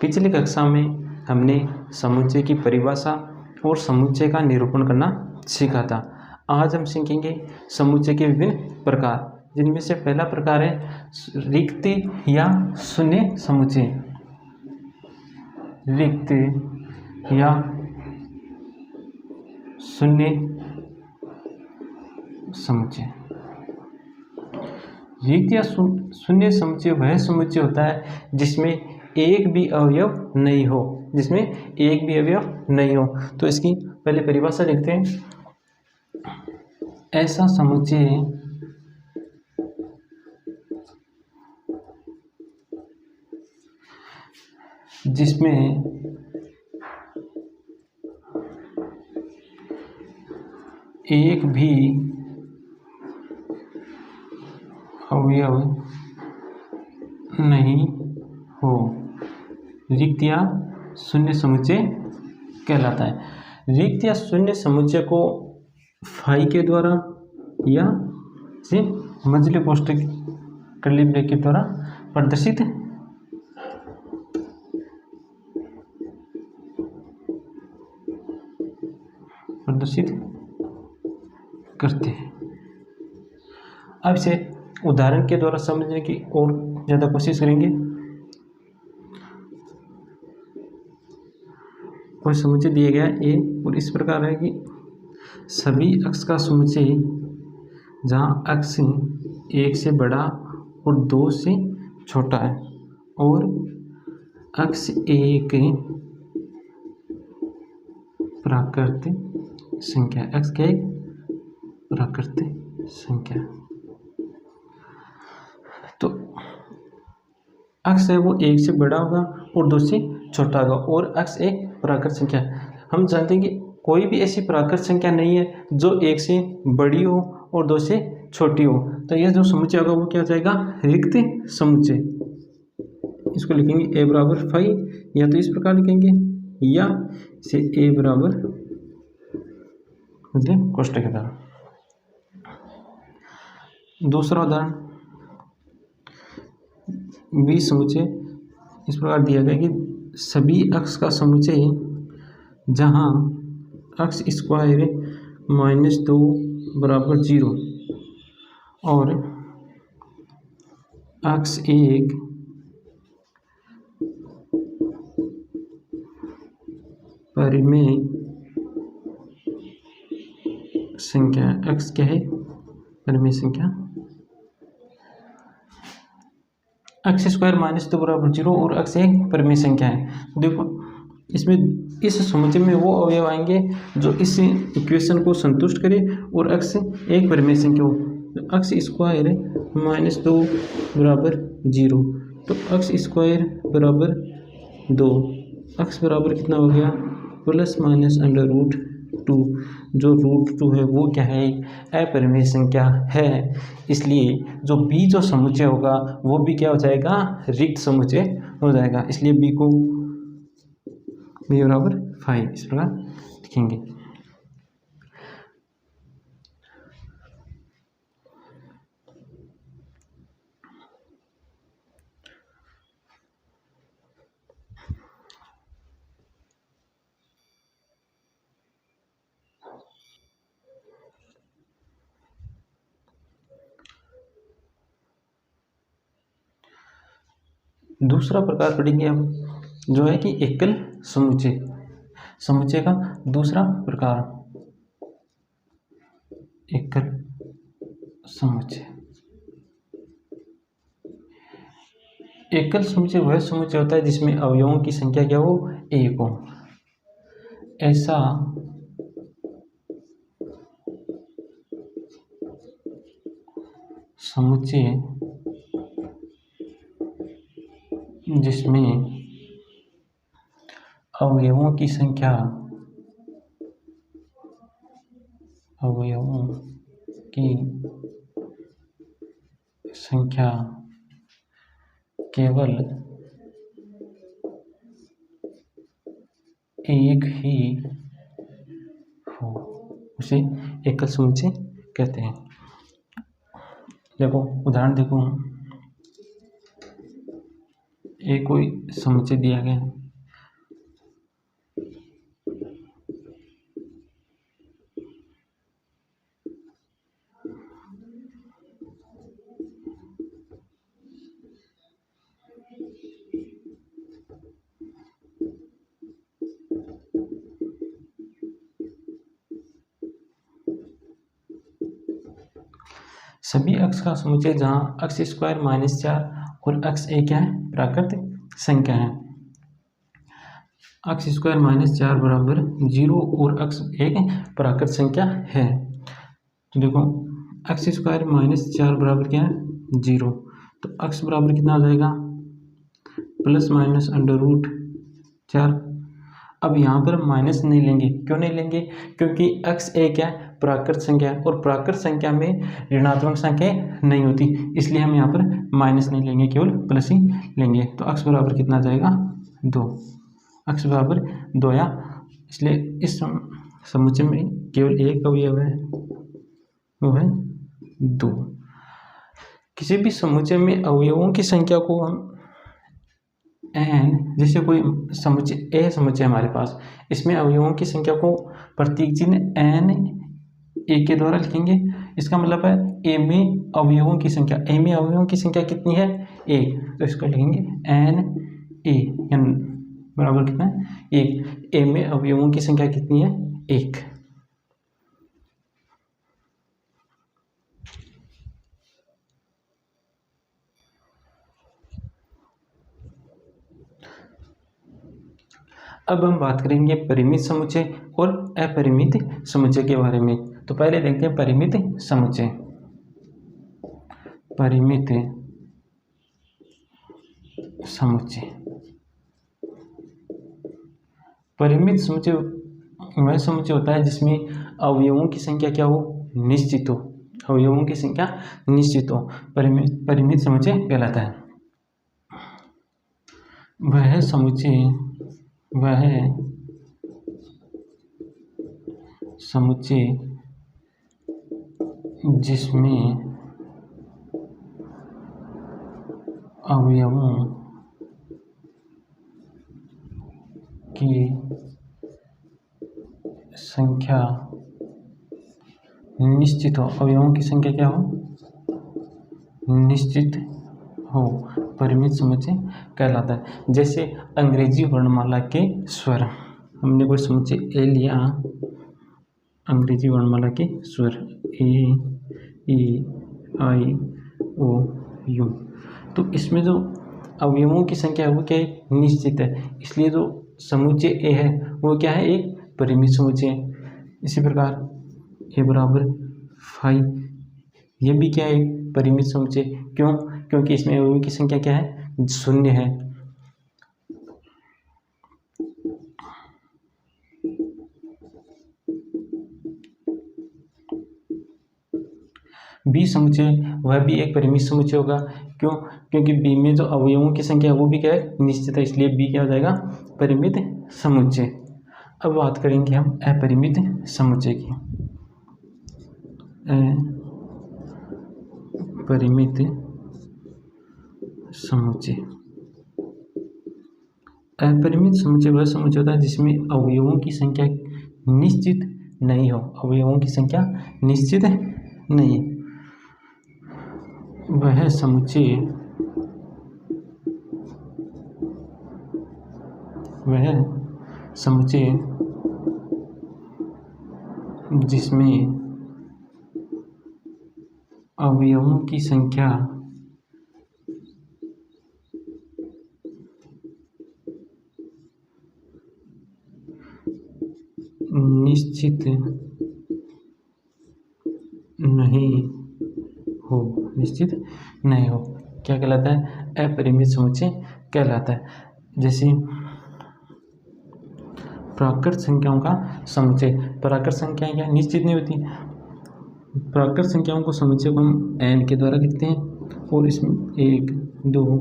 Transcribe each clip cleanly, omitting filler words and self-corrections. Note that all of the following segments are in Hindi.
पिछली कक्षा में हमने समुच्चय की परिभाषा और समुच्चय का निरूपण करना सीखा था। आज हम सीखेंगे समुच्चय के विभिन्न प्रकार, जिनमें से पहला प्रकार है रिक्त या शून्य समुच्चय। रिक्त या शून्य समुच्चय। रिक्त या शून्य समुच्चय वह समुच्चय होता है जिसमें एक भी अवयव नहीं हो, जिसमें एक भी अवयव नहीं हो। तो इसकी पहले परिभाषा लिखते हैं। ऐसा समुच्चय जिसमें एक भी अवयव नहीं हो, रिक्त या शून्य समुच्चय कहलाता है। रिक्त या शून्य समुच्चय को फाई के द्वारा या से मझले कोष्ठक कर्ली ब्रैकेट द्वारा प्रदर्शित करते हैं। अब इसे उदाहरण के द्वारा समझने की और ज़्यादा कोशिश करेंगे। कोई समुच्चय दिया गया है ए और इस प्रकार है कि सभी अक्ष का समुच्चय जहाँ अक्ष 1 से बड़ा और 2 से छोटा है और अक्ष एक प्राकृतिक संख्या, अक्ष क्या एक प्राकृतिक संख्या। तो अक्ष है वो 1 से बड़ा होगा और 2 से छोटा होगा और अक्ष एक प्राकृत संख्या। हम जानते हैं कि कोई भी ऐसी प्राकृत संख्या नहीं है जो 1 से बड़ी हो और 2 से छोटी हो। तो यह जो समुच्चय होगा वो क्या हो जाएगा, रिक्त समुच्चय। इसको लिखेंगे ए बराबर फाई, या तो इस प्रकार लिखेंगे या इसे ए बराबर कोष्ठक के द्वारा। दूसरा उदाहरण बी समुच्चय इस प्रकार दिया गया कि सभी अक्ष का समुच्चय जहाँ अक्ष स्क्वायर -2 बराबर 0 और अक्ष एक परिमेय संख्या। अक्ष क्या है, परिमेय संख्या। अक्ष स्क्वायर -2 बराबर 0 और अक्ष एक परिमेय संख्या है। देखो इसमें इस समुच्चय में वो अवयव आएंगे जो इस इक्वेशन को संतुष्ट करे और अक्ष एक परिमेय संख्या हो। तो अक्ष स्क्वायर -2 बराबर 0, तो अक्ष स्क्वायर बराबर 2, अक्ष बराबर कितना हो गया, ±√2। जो √2 है वो क्या है, अपरिमेय संख्या है। इसलिए जो बी जो समुच्चय होगा वो भी क्या हो जाएगा, रिक्त समुच्चय हो जाएगा। इसलिए बी को बी बराबर 5 इस प्रकार लिखेंगे। दूसरा प्रकार पढ़ेंगे हम, जो है कि एकल समुच्चय। समुच्चय का दूसरा प्रकार एकल समुच्चय। एकल समुच्चय वह समुच्चय होता है जिसमें अवयवों की संख्या क्या हो, 1 हो। ऐसा समुच्चय जिसमें अवयवों की संख्या केवल एक ही हो, उसे एकल समुच्चय कहते हैं। देखो उदाहरण देखो, एक कोई समुच्चय दिया गया है। सभी अक्ष का समुच्चय जहाँ अक्ष स्क्वायर -4 और अक्ष ए क्या है, प्राकृतिक संख्या है। अक्ष स्क्वायर -4 बराबर 0 और अक्ष एक प्राकृतिक संख्या है। तो देखो अक्ष स्क्वायर -4 बराबर क्या है, 0। तो अक्ष बराबर कितना आ जाएगा, ±√4। अब यहाँ पर माइनस नहीं लेंगे, क्यों नहीं लेंगे, क्योंकि अक्ष ए क्या है, प्राकृत संख्या है और प्राकृत संख्या में ऋणात्मक संख्या नहीं होती, इसलिए हम यहाँ पर माइनस नहीं लेंगे, केवल प्लस ही लेंगे। तो अक्ष बराबर कितना आ जाएगा, 2। अक्ष बराबर 2 या, इसलिए इस समुच्चय में केवल एक अवयव है, वो है 2। किसी भी समुच्चय में अवयवों की संख्या को हम n, जैसे कोई समुच्चय ए समुच्चय हमारे पास, इसमें अवयवों की संख्या को प्रतीक चिन्ह n ए के द्वारा लिखेंगे। इसका मतलब है ए में अवयवों की संख्या, ए में अवयवों की संख्या कितनी है, 1, तो इसको लिखेंगे n ए, बराबर कितना है, 1। ए में अवयवों की संख्या कितनी है, 1। अब हम बात करेंगे परिमित समुच्चय और अपरिमित समुच्चय के बारे में। तो पहले देखते हैं परिमित समुच्चय। परिमित समुच्चय, परिमित समुच्चय वह समुच्चय होता है जिसमें अवयवों की संख्या क्या हो, निश्चित हो, अवयवों की संख्या निश्चित हो, परिमित समुच्चय कहलाता है। वह समुच्चय जिसमें अवयवों की संख्या निश्चित हो, अवयवों की संख्या क्या हो, निश्चित हो, परिमित समुच्चय कहलाता है। जैसे अंग्रेजी वर्णमाला के स्वर, हमने कोई समुच्चय ए लिया, अंग्रेजी वर्णमाला के स्वर ए, ई, आई, ओ, यू, तो इसमें जो अवयवों की संख्या है वो क्या है, निश्चित है, इसलिए जो समुच्चय ए है वो क्या है, एक परिमित समुच्चय है। इसी प्रकार ए बराबर 5, ये भी क्या है, एक परिमित समुच्चय। क्यों, क्योंकि इसमें अवयवों की संख्या क्या है, 0 है। बी समुच्चय वह भी एक परिमित समुच्चय होगा। क्यों, क्योंकि बी में जो अवयवों की संख्या है वो भी क्या है, निश्चित है, इसलिए बी क्या हो जाएगा, परिमित समुच्चय। अब बात करेंगे हम अपरिमित समुच्चय की। अपरिमित समुच्चय, अपरिमित समुच्चय वह समुच्चय होता है जिसमें अवयवों की संख्या निश्चित नहीं हो, अवयवों की संख्या निश्चित नहीं, वह समुच्चय जिसमें अवयवों की संख्या निश्चित नहीं हो, क्या कहलाता है, अपरिमित समुच्चय कहलाता है। जैसे प्राकृत संख्याओं का समुच्चय, प्राकृत संख्याएं क्या निश्चित नहीं होती, प्राकृत संख्याओं को समुच्चय को हम n के द्वारा लिखते हैं और इसमें 1, 2,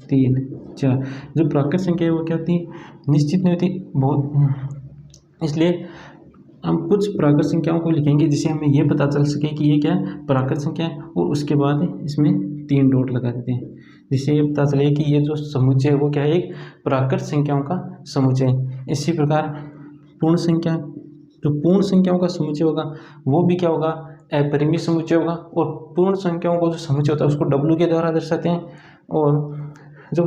3, 4 जो प्राकृत संख्या है वो क्या होती है, निश्चित नहीं होती बहुत, इसलिए हम कुछ प्राकृत संख्याओं को लिखेंगे जिससे हमें ये पता चल सके कि ये क्या है, प्राकृत संख्या है, और उसके बाद इसमें 3 डॉट लगा देते हैं, जिससे ये पता चले कि ये जो समुच्चय है वो क्या है, एक प्राकृत संख्याओं का समुच्चय है। इसी प्रकार पूर्ण संख्या, जो पूर्ण संख्याओं का समुच्चय होगा वो भी क्या होगा, अपरिमित समुच्चय होगा। और पूर्ण संख्याओं को जो समुच्चय होता है उसको W के द्वारा दर्शाते हैं, और जो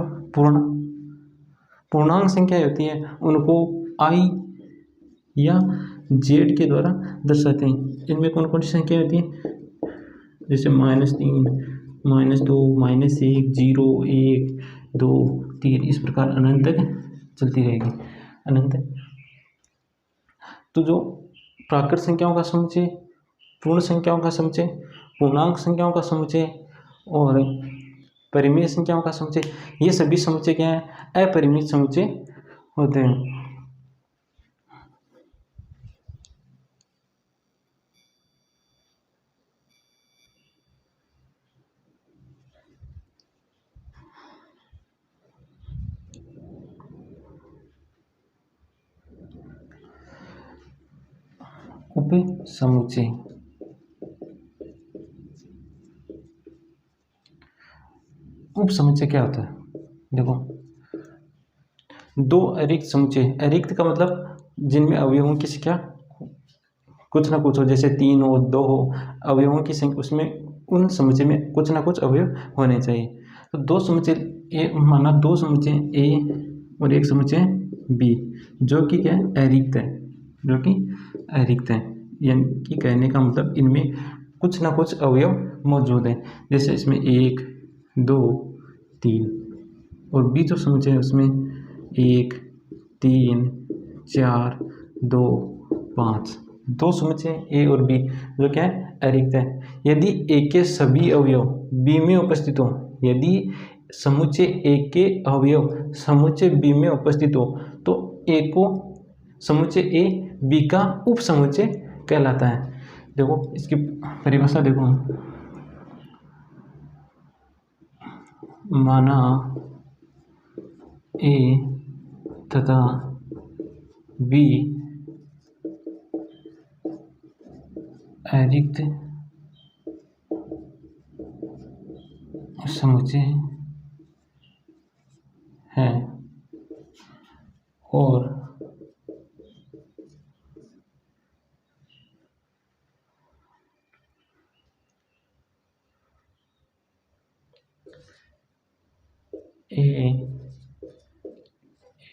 पूर्णांक संख्या होती है उनको I या Z के द्वारा दर्शाते हैं। इनमें कौन कौन सी संख्या होती है, जैसे -3, -2, -1, 0, 1, 2, 3, इस प्रकार अनंत तक चलती रहेगी, अनंत। तो जो प्राकृत संख्याओं का समुच्चय, पूर्ण संख्याओं का समुच्चय, पूर्णांक संख्याओं का समुच्चय और परिमेय संख्याओं का समुच्चय, ये सभी समुच्चय क्या है, अपरिमित समुच्चय होते हैं। उप समुच्चय, उप समुच्चय क्या होता है, देखो, दो अरिक्त समुच्चय, अरिक्त का मतलब जिनमें अवयवों की संख्या कुछ ना कुछ हो, जैसे 3 हो, 2 हो, अवयवों की संख्या, उसमें उन समुच्चय में कुछ ना कुछ अवयव होने चाहिए। तो दो समुच्चय ए, माना दो समुच्चय ए और एक समुच्चय बी, जो कि क्या है, अरिक्त है, जो कि अरिक्त है, यानी कि कहने का मतलब इनमें कुछ ना कुछ अवयव मौजूद है। जैसे इसमें 1, 2, 3, और बी जो समुच्चय है उसमें 1, 3, 4, 2, 5, दो समुच्चय ए और बी जो क्या है, अरिक्त है। यदि ए के सभी अवयव बी में उपस्थित हो, यदि समुच्चय ए के अवयव समुच्चय बी में उपस्थित हो, तो ए को समुच्चय ए बी का उप समुच्चय कहलाता है। देखो इसकी परिभाषा देखो, माना ए तथा बी अरिक्त समुच्चय है और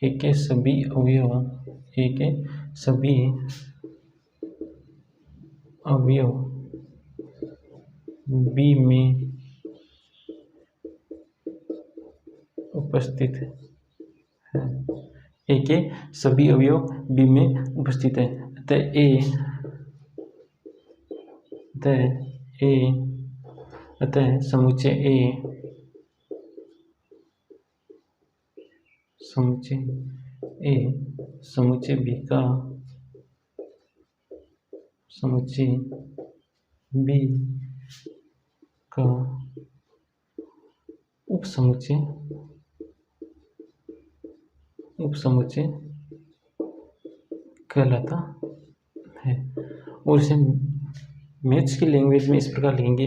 ए के सभी अवयव, ए के सभी अवयव बी में उपस्थित है, ए के सभी अवयव बी में उपस्थित है, अतः समुच्चय ए समुच्चय बी का समुच्चय बी का उप समुच्चय कहलाता है। और इसे मैथ्स की लैंग्वेज में इस प्रकार लिखेंगे,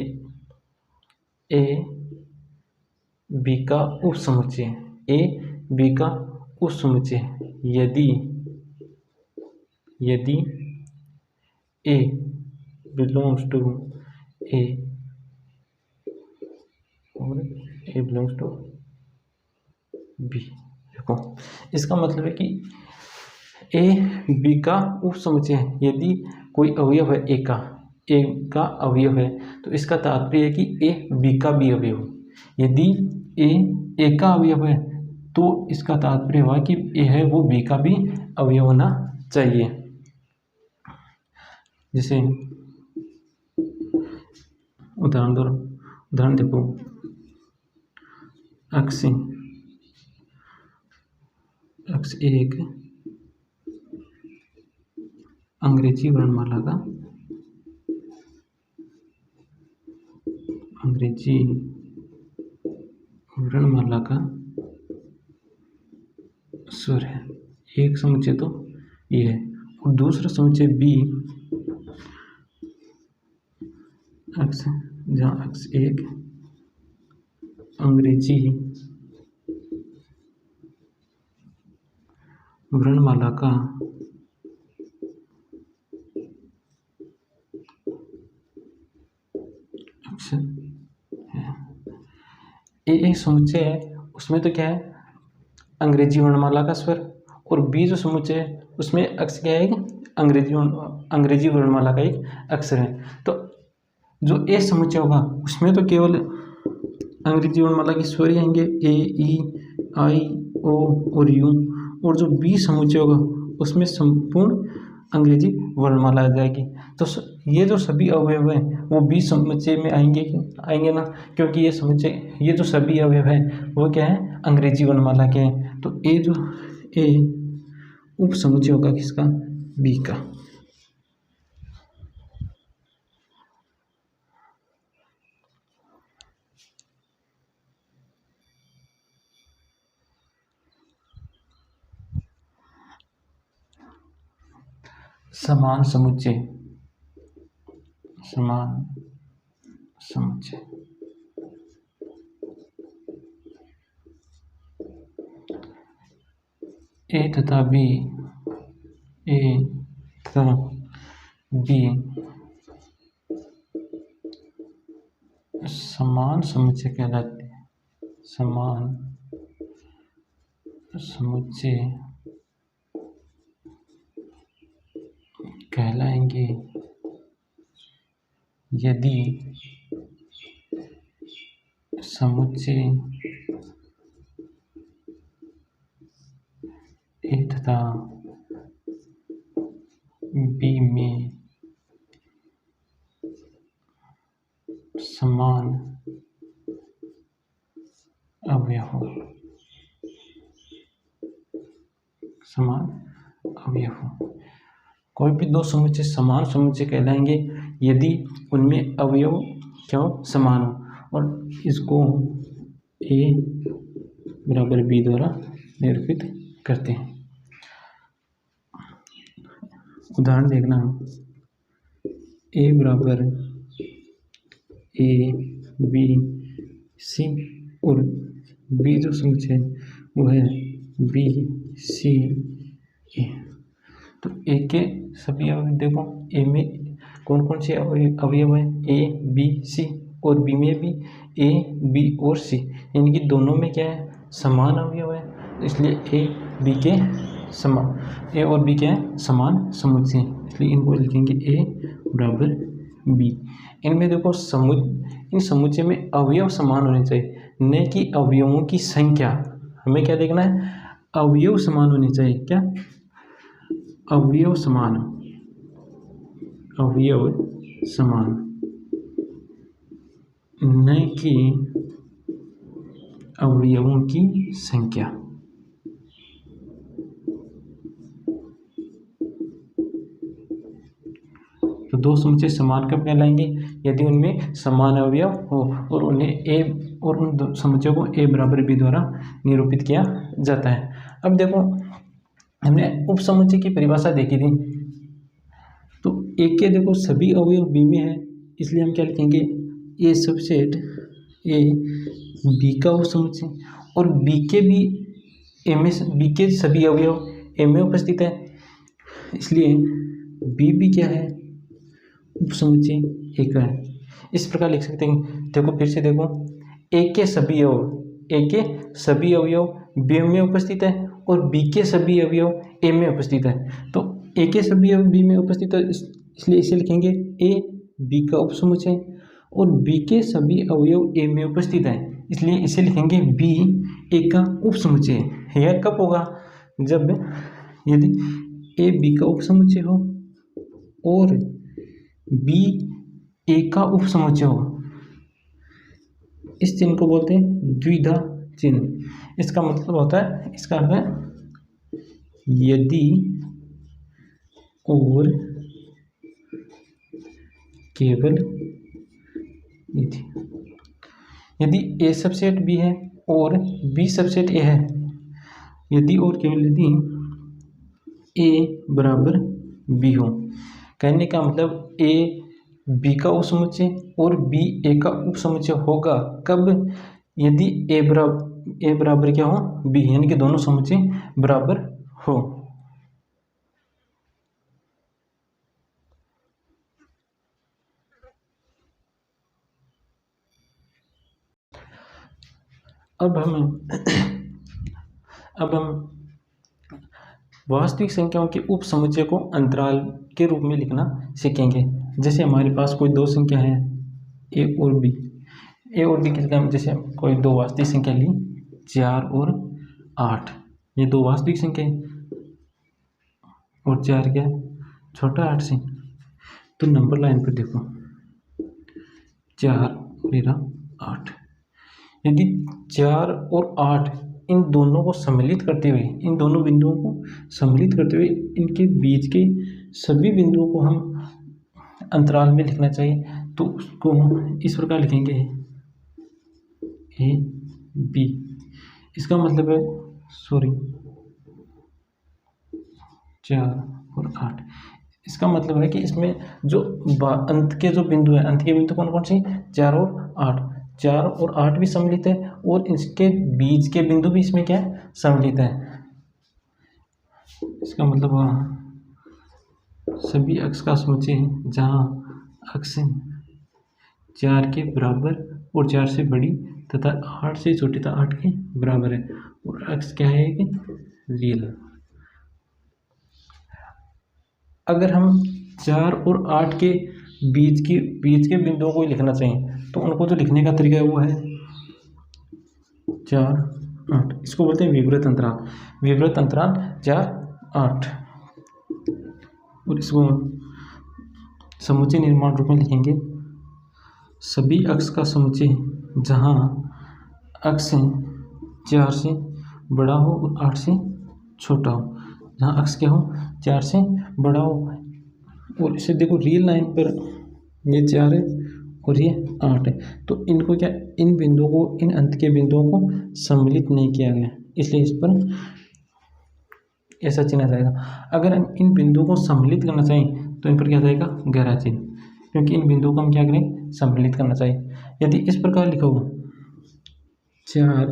ए बी का उप समुच्चय, ए बी का उप समुच्चय यदि ए बिलोंग्स टू ए और ए बिलोंग्स टू बी। देखो इसका मतलब है कि ए बी का उप समुच्चय है, यदि कोई अवयव है ए का अवयव है, तो इसका तात्पर्य है कि ए बी का भी अवयव है। यदि ए का अवयव है तो इसका तात्पर्य हुआ कि ए है वो बी का भी अवयव होना चाहिए। जैसे उदाहरण देखो, अक्ष एक अंग्रेजी वर्णमाला का स्वर है, एक समुच्चय तो ये है। और दूसरा समुच्चय बी, जहाँ अक्ष एक अंग्रेजी वर्णमाला का अक्षर है। ए एक समुच्चय है, उसमें तो क्या है, अंग्रेजी वर्णमाला का स्वर, और बी जो समुच्चय है उसमें अक्षर क्या है, अंग्रेजी वर्णमाला का एक अक्षर है। तो जो ए समुच्चय होगा उसमें तो केवल अंग्रेजी वर्णमाला के स्वर ही आएंगे, ए, ई, आई, ओ और यू, और जो बी समुच्चय होगा उसमें संपूर्ण अंग्रेजी वर्णमाला आ जाएगी। तो ये जो सभी अवयव हैं वो बी समुच्चय में आएंगे ना, क्योंकि ये समुच्चय, ये जो सभी अवयव हैं वो क्या है, अंग्रेजी वर्णमाला के हैं। तो ए उप समुच्चय होगा किसका, बी का। समान समुच्चय, ए तथा बी समान समुच्चय कहलाते हैं, समान समुच्चय कहलाएंगे यदि समुच्चय ए तथा बी में समान अवयव हो, कोई भी दो समुच्चय समान समुच्चय कहलाएंगे यदि उनमें अवयव क्या हो, समान हो, और इसको ए बराबर बी द्वारा निरूपित करते हैं। उदाहरण देखना, ए बराबर ए बी सी और बी जो समुच्चय है वो है बी सी ए। तो ए के सभी अवयव देखो, ए में कौन कौन से अवयव हैं, ए बी सी, और बी में भी ए बी और सी, यानी कि दोनों में क्या है, समान अवयव है, इसलिए ए बी के समान, ए और बी के समान समुच्चय, इसलिए इनको लिखेंगे ए बराबर बी। इनमें देखो इन समुच्चय में अवयव समान होने चाहिए, न कि अवयवों की संख्या। हमें क्या देखना है, अवयव समान होने चाहिए, क्या अवयव समान, न कि अवयवों की संख्या। तो दो समुच्चय समान कब कहलाएंगे, यदि उनमें समान अवयव हो और उन समुच्चयों को ए बराबर बी द्वारा निरूपित किया जाता है। अब देखो हमने उप समुच्चय की परिभाषा देखी थी, तो ए के देखो सभी अवयव बी में है, इसलिए हम क्या लिखेंगे, ए सबसेट ए बी का उप समुच्चय, और बी के सभी अवयव ए में उपस्थित है, इसलिए बी भी क्या है, उप समुच्चय ए का है। इस प्रकार लिख सकते हैं, देखो फिर से देखो, ए के सभी अवयव बी में उपस्थित है और बी के सभी अवयव ए में उपस्थित है। तो ए के सभी अवयव बी में उपस्थित है, इसलिए इसे लिखेंगे ए बी का उप समुच्चय, और बी के सभी अवयव ए में उपस्थित है, इसलिए इसे लिखेंगे बी ए का उप समुच्चय। यह कब होगा, जब यदि ए बी का उप समुच्चय हो और बी ए का उप समुच्चय हो। इस चिन्ह को बोलते हैं द्विधा चिन्ह। इसका मतलब होता है, इसका अर्थ है यदि और केवल यदि ए सबसेट बी है और बी सबसेट ए है, यदि और केवल यदि ए बराबर बी हो। कहने का मतलब ए बी का उप समुच्चय और बी ए का उप समुच्चय होगा कब, यदि ए बराबर क्या हो बी, यानी कि दोनों समुच्चय बराबर हो। अब हम वास्तविक संख्याओं के उप समुच्चय को अंतराल के रूप में लिखना सीखेंगे। जैसे हमारे पास कोई दो संख्या है ए और बी की जगह जैसे कोई दो वास्तविक संख्या ली 4 और 8, ये दो वास्तविक संख्या है और 4 क्या है छोटा 8 से। तो नंबर लाइन पर देखो 4 मेरा 8, यदि 4 और 8 इन दोनों को सम्मिलित करते हुए, इन दोनों बिंदुओं को सम्मिलित करते हुए इनके बीच के सभी बिंदुओं को हम अंतराल में लिखना चाहिए, तो उसको इस प्रकार लिखेंगे ए बी। इसका मतलब है 4 और 8, इसका मतलब है कि इसमें जो अंत के जो बिंदु है, अंत के बिंदु कौन कौन से 4 और 8, 4 और 8 भी सम्मिलित है और इसके बीच के बिंदु भी इसमें क्या है सम्मिलित है। इसका मतलब सभी अक्ष का समुच्चय है जहाँ अक्ष 4 के बराबर और 4 से बड़ी तथा 8 से छोटी तथा 8 के बराबर है, और अक्ष क्या है कि रियल। अगर हम 4 और 8 के बीच के बिंदुओं को लिखना चाहें तो उनको जो लिखने का तरीका है वो है 4 8, इसको बोलते हैं विवृत अंतराल। विवृत अंतराल 4 8, और इसको समुच्चय निर्माण रूप में लिखेंगे सभी अक्ष का समुच्चय जहाँ अक्ष 4 से बड़ा हो और 8 से छोटा हो, जहाँ अक्ष क्या हो 4 से बड़ा हो। और इसे देखो रियल लाइन पर ये 4 है और ये 8 है, तो इनको क्या इन बिंदुओं को, इन अंत के बिंदुओं को सम्मिलित नहीं किया गया, इसलिए इस पर ऐसा चिन्ह जाएगा। अगर हम इन बिंदुओं को सम्मिलित करना चाहें तो इन पर क्या जाएगा गहरा चिन्ह, क्योंकि इन बिंदुओं को हम क्या करें सम्मिलित करना चाहिए। यदि इस प्रकार लिखा हो 4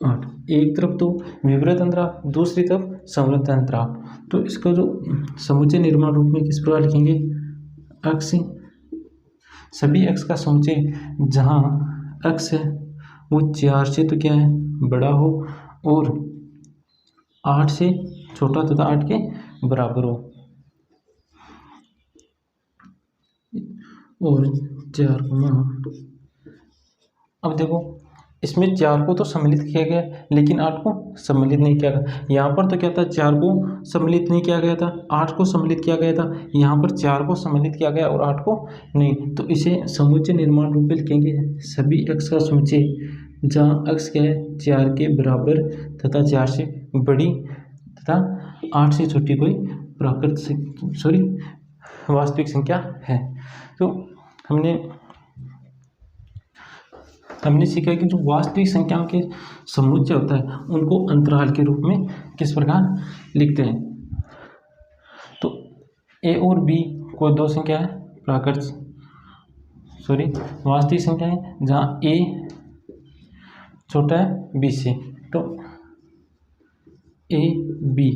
8, एक तरफ तो विवृत अंतराल दूसरी तरफ संवृत अंतराल, तो इसका जो समुच्चय निर्माण रूप में किस प्रकार लिखेंगे अक्ष सभी अक्ष का समुच्चय जहाँ अक्ष है वो 4 से तो क्या है बड़ा हो और 8 से छोटा तथा 8 के बराबर हो, और 4 अब देखो इसमें 4 को तो सम्मिलित किया गया लेकिन 8 को सम्मिलित नहीं किया गया। यहाँ पर तो क्या था 4 को सम्मिलित नहीं किया गया था, 8 को सम्मिलित किया गया था। यहाँ पर 4 को सम्मिलित किया गया और 8 को नहीं, तो इसे समुच्चय निर्माण रूप में लिखेंगे सभी अक्ष का समुच्चय जहाँ अक्ष क्या है 4 के बराबर तथा 4 से बड़ी तथा 8 से छोटी कोई वास्तविक संख्या है। तो हमने सीखा कि जो वास्तविक संख्याओं के समुच्चय होता है उनको अंतराल के रूप में किस प्रकार लिखते हैं। तो ए और बी को दो संख्या है वास्तविक संख्या है जहाँ ए छोटा है बी से, तो ए बी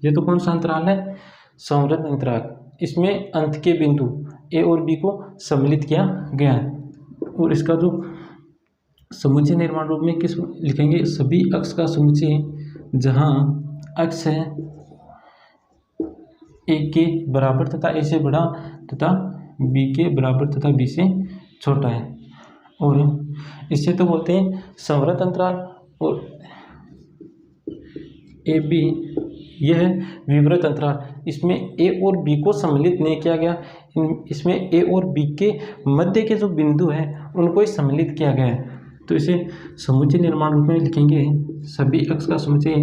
ये तो कौन सा अंतराल है संवृत अंतराल। इसमें अंत के बिंदु ए और बी को सम्मिलित किया गया है, और इसका जो समुच्चय निर्माण रूप में किस लिखेंगे सभी अक्ष का समुच्चय जहाँ अक्ष है ए के बराबर तथा ए से बड़ा तथा बी के बराबर तथा बी से छोटा है, और इससे तो बोलते हैं संवृत अंतराल। और ए बी यह है विवृत अंतराल, इसमें ए और बी को सम्मिलित नहीं किया गया, इसमें ए और बी के मध्य के जो बिंदु हैं उनको ही सम्मिलित किया गया है, तो इसे समुच्चय निर्माण रूप में लिखेंगे सभी अक्ष का समुच्चय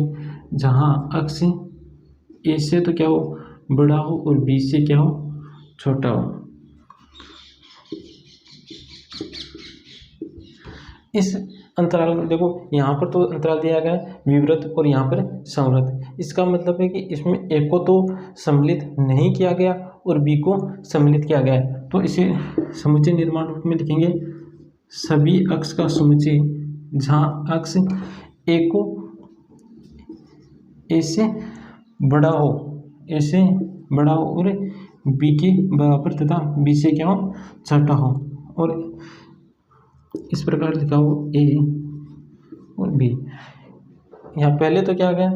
जहाँ अक्ष ए से तो क्या हो बड़ा हो और बी से क्या हो छोटा हो। इस अंतराल में देखो यहाँ पर तो अंतराल दिया गया है विवृत और यहाँ पर संवृत, इसका मतलब है कि इसमें ए को तो सम्मिलित नहीं किया गया और बी को सम्मिलित किया गया है, तो इसे समुच्चय निर्माण रूप में लिखेंगे सभी अक्ष का समुच्चय जहाँ अक्ष ए को ए से बड़ा हो, ए से बड़ा हो और बी के बराबर तथा बी से क्या हो, छोटा हो, और इस प्रकार लिखा हो ए और बी। यहाँ पहले तो क्या आ गया,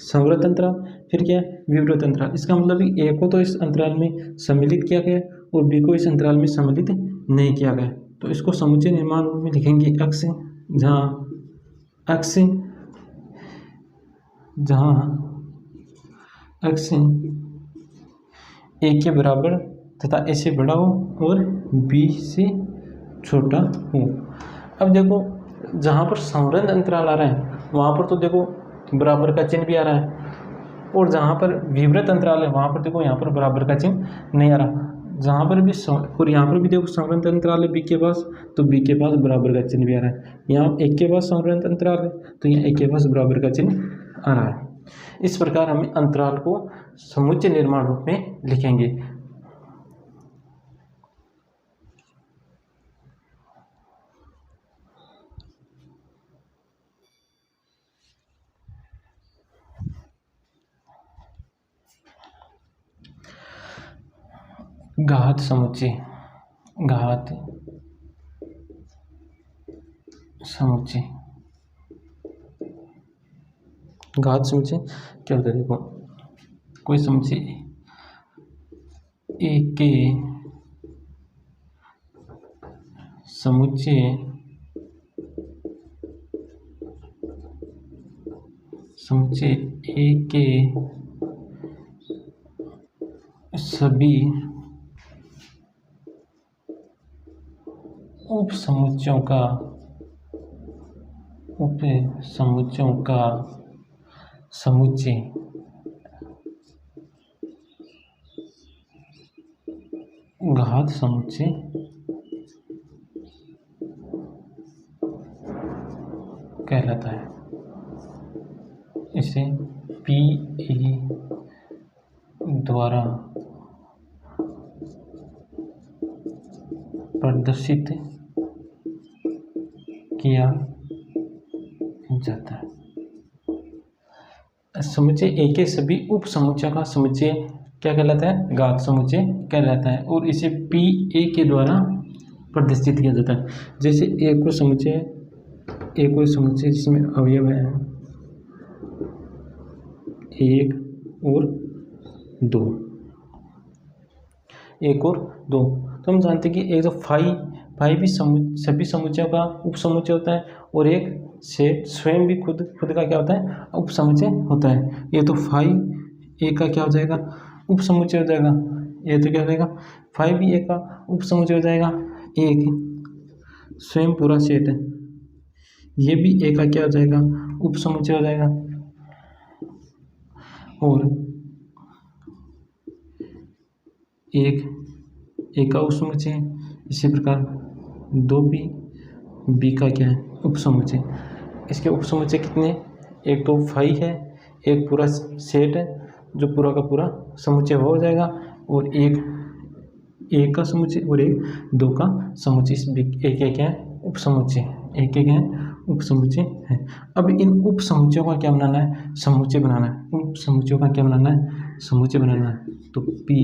संवृत अंतराल, फिर क्या है, विवृत अंतराल। इसका मतलब ए को तो इस अंतराल में सम्मिलित किया गया और बी को इस अंतराल में सम्मिलित नहीं किया गया। तो इसको समुच्चय निर्माण रूप में लिखेंगे अक्ष, जहाँ अक्ष ए के बराबर तथा ए से बड़ा हो और बी से छोटा हो। अब देखो जहाँ पर संवृत अंतराल आ रहा है वहाँ पर तो देखो बराबर का चिन्ह भी आ रहा है, और जहाँ पर विवृत अंतराल है वहाँ पर देखो यहाँ पर बराबर का चिन्ह नहीं आ रहा। जहाँ पर भी और यहाँ पर भी देखो संवृत अंतराल है बी के पास, तो बी के पास बराबर का चिन्ह भी आ रहा है। यहाँ एक के पास संवृत अंतराल है तो यहाँ एक के पास बराबर का चिन्ह आ रहा है। इस प्रकार हमें अंतराल को समुच्चय निर्माण रूप में लिखेंगे। घात समुच्चय, घात समुच्चय, घात समुच्चय क्या होता है, देखो कोई समुच्चय ए के समुच्चय ए के सभी उप समुच्चयों का समुच्चय घात समुच्चय कहलाता है। इसे पी ए द्वारा प्रदर्शित किया जाता है। समुच्चय ए के सभी उप समुच्चयों का समुच्चय क्या कहलाता है, घात समुच्चय कहलाता है, और इसे पी ए के द्वारा प्रदर्शित किया जाता है। जैसे ए को समुच्चय जिसमें अवयव है 1 और 2, 1 और 2, तो हम जानते हैं कि एक तो फाई भी सभी समुच्चयों का उप समुच्चय होता है, और एक सेट स्वयं भी खुद का क्या होता है, उप समुच्चय होता है। ये तो फाई ए का क्या हो जाएगा, उप समुच्चय हो जाएगा। ये तो क्या हो जाएगा, फाई भी ए का उप समुच्चय हो जाएगा। एक स्वयं पूरा सेट है, ये भी ए का क्या हो जाएगा, उप समुच्चय हो जाएगा। और एक ए का उप समुच्चय, इसी प्रकार 2 भी बी का क्या है, उप समुच्चय। इसके उप समुच्चय कितने, एक तो फाई है, एक पूरा सेट है जो पूरा का पूरा समुच्चय हो जाएगा, और एक का समुच्चय और एक 2 का समुच्चय। इस एक क्या है, उप समुच्चय, एक क्या है, उप समुच्चय है। अब इन उप समुच्चयों का क्या बनाना है, समुच्चय बनाना है। उप समुच्चयों का क्या बनाना है, समुच्चय बनाना है। तो पी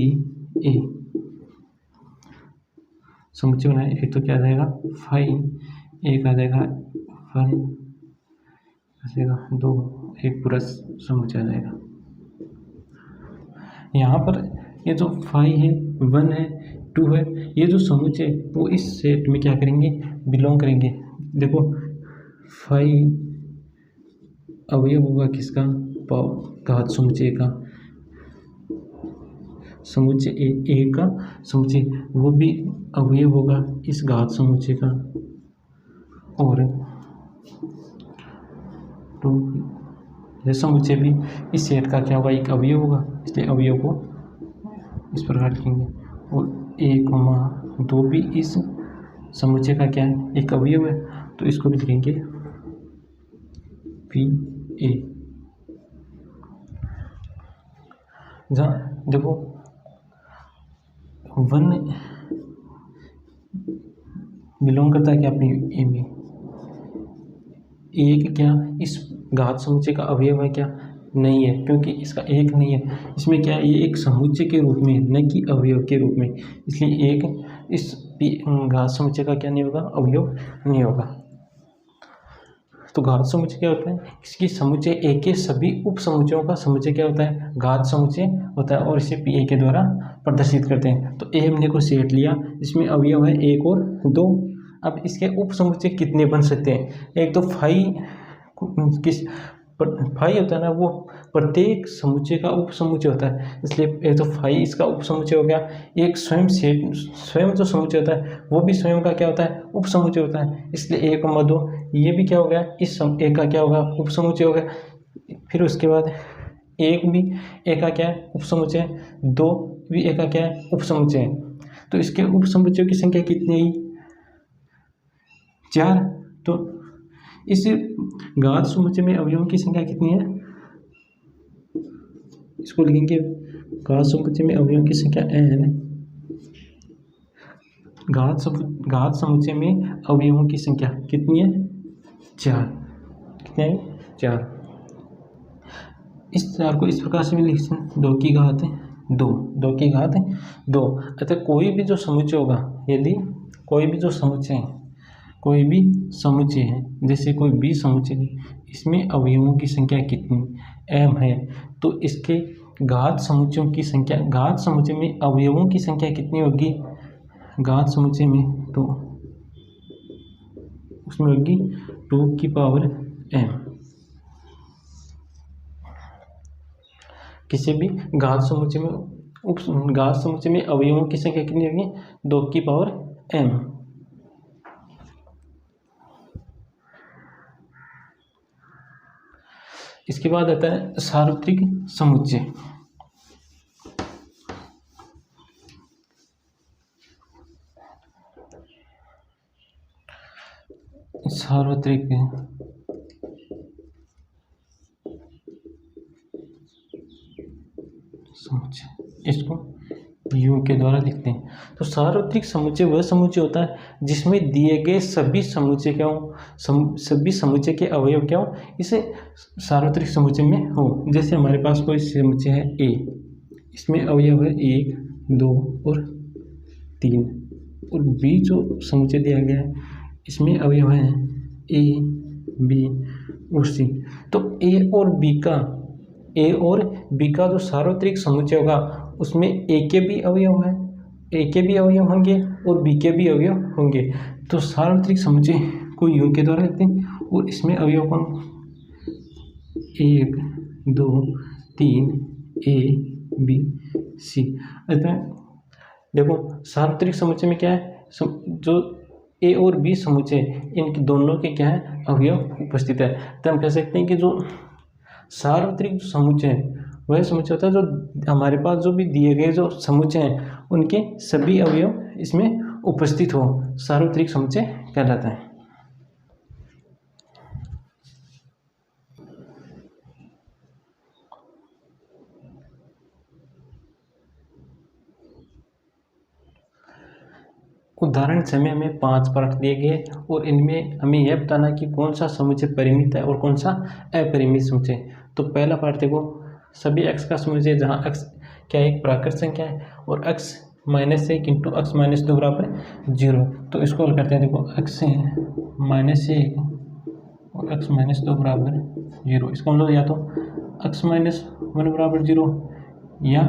ए समुच्चय बनाए, एक तो क्या आ जाएगा, फाइव, एक आ जाएगा 1, आ जाएगा 2, एक पूरा समुच्चय आ जाएगा। यहाँ पर ये जो 5 है, 1 है, 2 है, ये जो समुच्चय वो इस सेट में क्या करेंगे, बिलोंग करेंगे। देखो 5 अवयव होगा किसका, घात समुच्चय का, समुच्चय ए का समुच्चय वो भी अवयव होगा इस घात समुच्चय का, और तो यह समुच्चय भी इस सेट का क्या होगा, एक अवयव होगा, इसलिए अवयव को इस प्रकार लिखेंगे। और 1, 2 भी इस समुच्चय का क्या है, एक अवयव है, तो इसको भी लिखेंगे पी ए। जहाँ देखो 1 बिलोंग करता है क्या अपनी ए में, एक क्या इस घात समुच्चय का अवयव है क्या? नहीं है, क्योंकि इसका एक नहीं है। इसमें क्या है, ये एक समुच्चय के रूप में, न कि अवयव के रूप में, इसलिए एक इस घात समुच्चय का क्या नहीं होगा, अवयव नहीं होगा। तो घात समुच्चय क्या होता है, इसकी समुच्चय ए के सभी उप समुच्चयों का समुच्चय क्या होता है, घात समुच्चय होता है, और इसे पी ए के द्वारा प्रदर्शित करते हैं। तो ए हमने को सेट लिया, इसमें अवयव है 1 और 2। अब इसके उप समुच्चय कितने बन सकते हैं? एक तो फाई फाई होता है ना, वो प्रत्येक समुच्चय का उप समुच्चय होता है, इसलिए एक तो फाई इसका उप समुच्चय हो गया। एक स्वयं जो समुच्चय होता है वो भी स्वयं का क्या होता है, उप समुच्चय होता है, इसलिए 1, 2 ये भी क्या हो गया, इस एक का क्या होगा, उप समुच्चय हो गया। फिर उसके बाद एक भी एक का क्या है, उप समुच्चय, 2 भी एक का क्या है, उप समुच्चय है। तो इसके उप समुच्चयों की संख्या कितनी आई, 4। तो इस घात समुच्चय में अवयवों की संख्या कितनी है, इसको लिखेंगे घात समुच्चय में अवयवों की संख्या n। घात समुच्चय में अवयवों की संख्या कितनी है, 4। कितने हैं, 4। इस 4 को इस प्रकार से भी लिख सकते, 2 की घात 2, 2 की घात 2। अतः कोई भी जो समुच्चय होगा, यदि कोई भी जो समुच्चय है, कोई भी समुच्चय है, जैसे कोई बी समुच्चय है, इसमें अवयवों की संख्या कितनी m है, तो इसके घात समुच्चयों की संख्या, घात समुच्चय में अवयवों की संख्या कितनी होगी, घात समुच्चय में, तो उसमें होगी 2 की पावर m। किसी भी घात समुच्चय में घात समुच्चय में अवयवों की संख्या कितनी होगी, 2 की पावर m। इसके बाद आता है सार्वत्रिक समुच्चय। सार्वत्रिक समुच्चय, इसको U के द्वारा लिखते हैं। तो सार्वत्रिक समुच्चय वह समुच्चय होता है जिसमें दिए गए सभी समुच्चय क्या हो, सभी समुच्चय के अवयव क्या हो, इसे सार्वत्रिक समुच्चय में हो। जैसे हमारे पास कोई समुच्चय है A, इसमें अवयव है 1, 2 और 3, और B जो समुच्चय दिया गया है इसमें अवयव है A, B और C। तो A और B का जो सार्वत्रिक समुच्चय होगा उसमें A के भी अवयव है, A के भी अवयव होंगे और B के भी अवयव होंगे। तो सार्वत्रिक समुच्चय को U के द्वारा लिखते हैं, और इसमें अवयव कौन, 1, 2, 3 A, B, C। अतः देखो सार्वत्रिक समुच्चय में क्या है, जो A और B समुच्चय, इनके दोनों के क्या है, अवयव उपस्थित है। तो हम कह सकते हैं कि जो सार्वत्रिक समुच्चय है वह समुच्चय होता है जो हमारे पास जो भी दिए गए जो समुच्चय हैं उनके सभी अवयव इसमें उपस्थित हो, सार्वत्रिक समुच्चय कहलाता है। उदाहरण समय हमें 5 पार्ट दिए गए और इनमें हमें यह बताना कि कौन सा समुच्चय परिमित है और कौन सा अपरिमित समुच्चय। तो पहला पार्ट देखो, सभी x का समुच्चय जहाँ x क्या एक प्राकृत संख्या है और x -1 इंटू x -2 बराबर 0। तो इसको हल करते हैं, देखो x -1 और x -2 बराबर 0। इसका मतलब या तो x -1 बराबर 0 या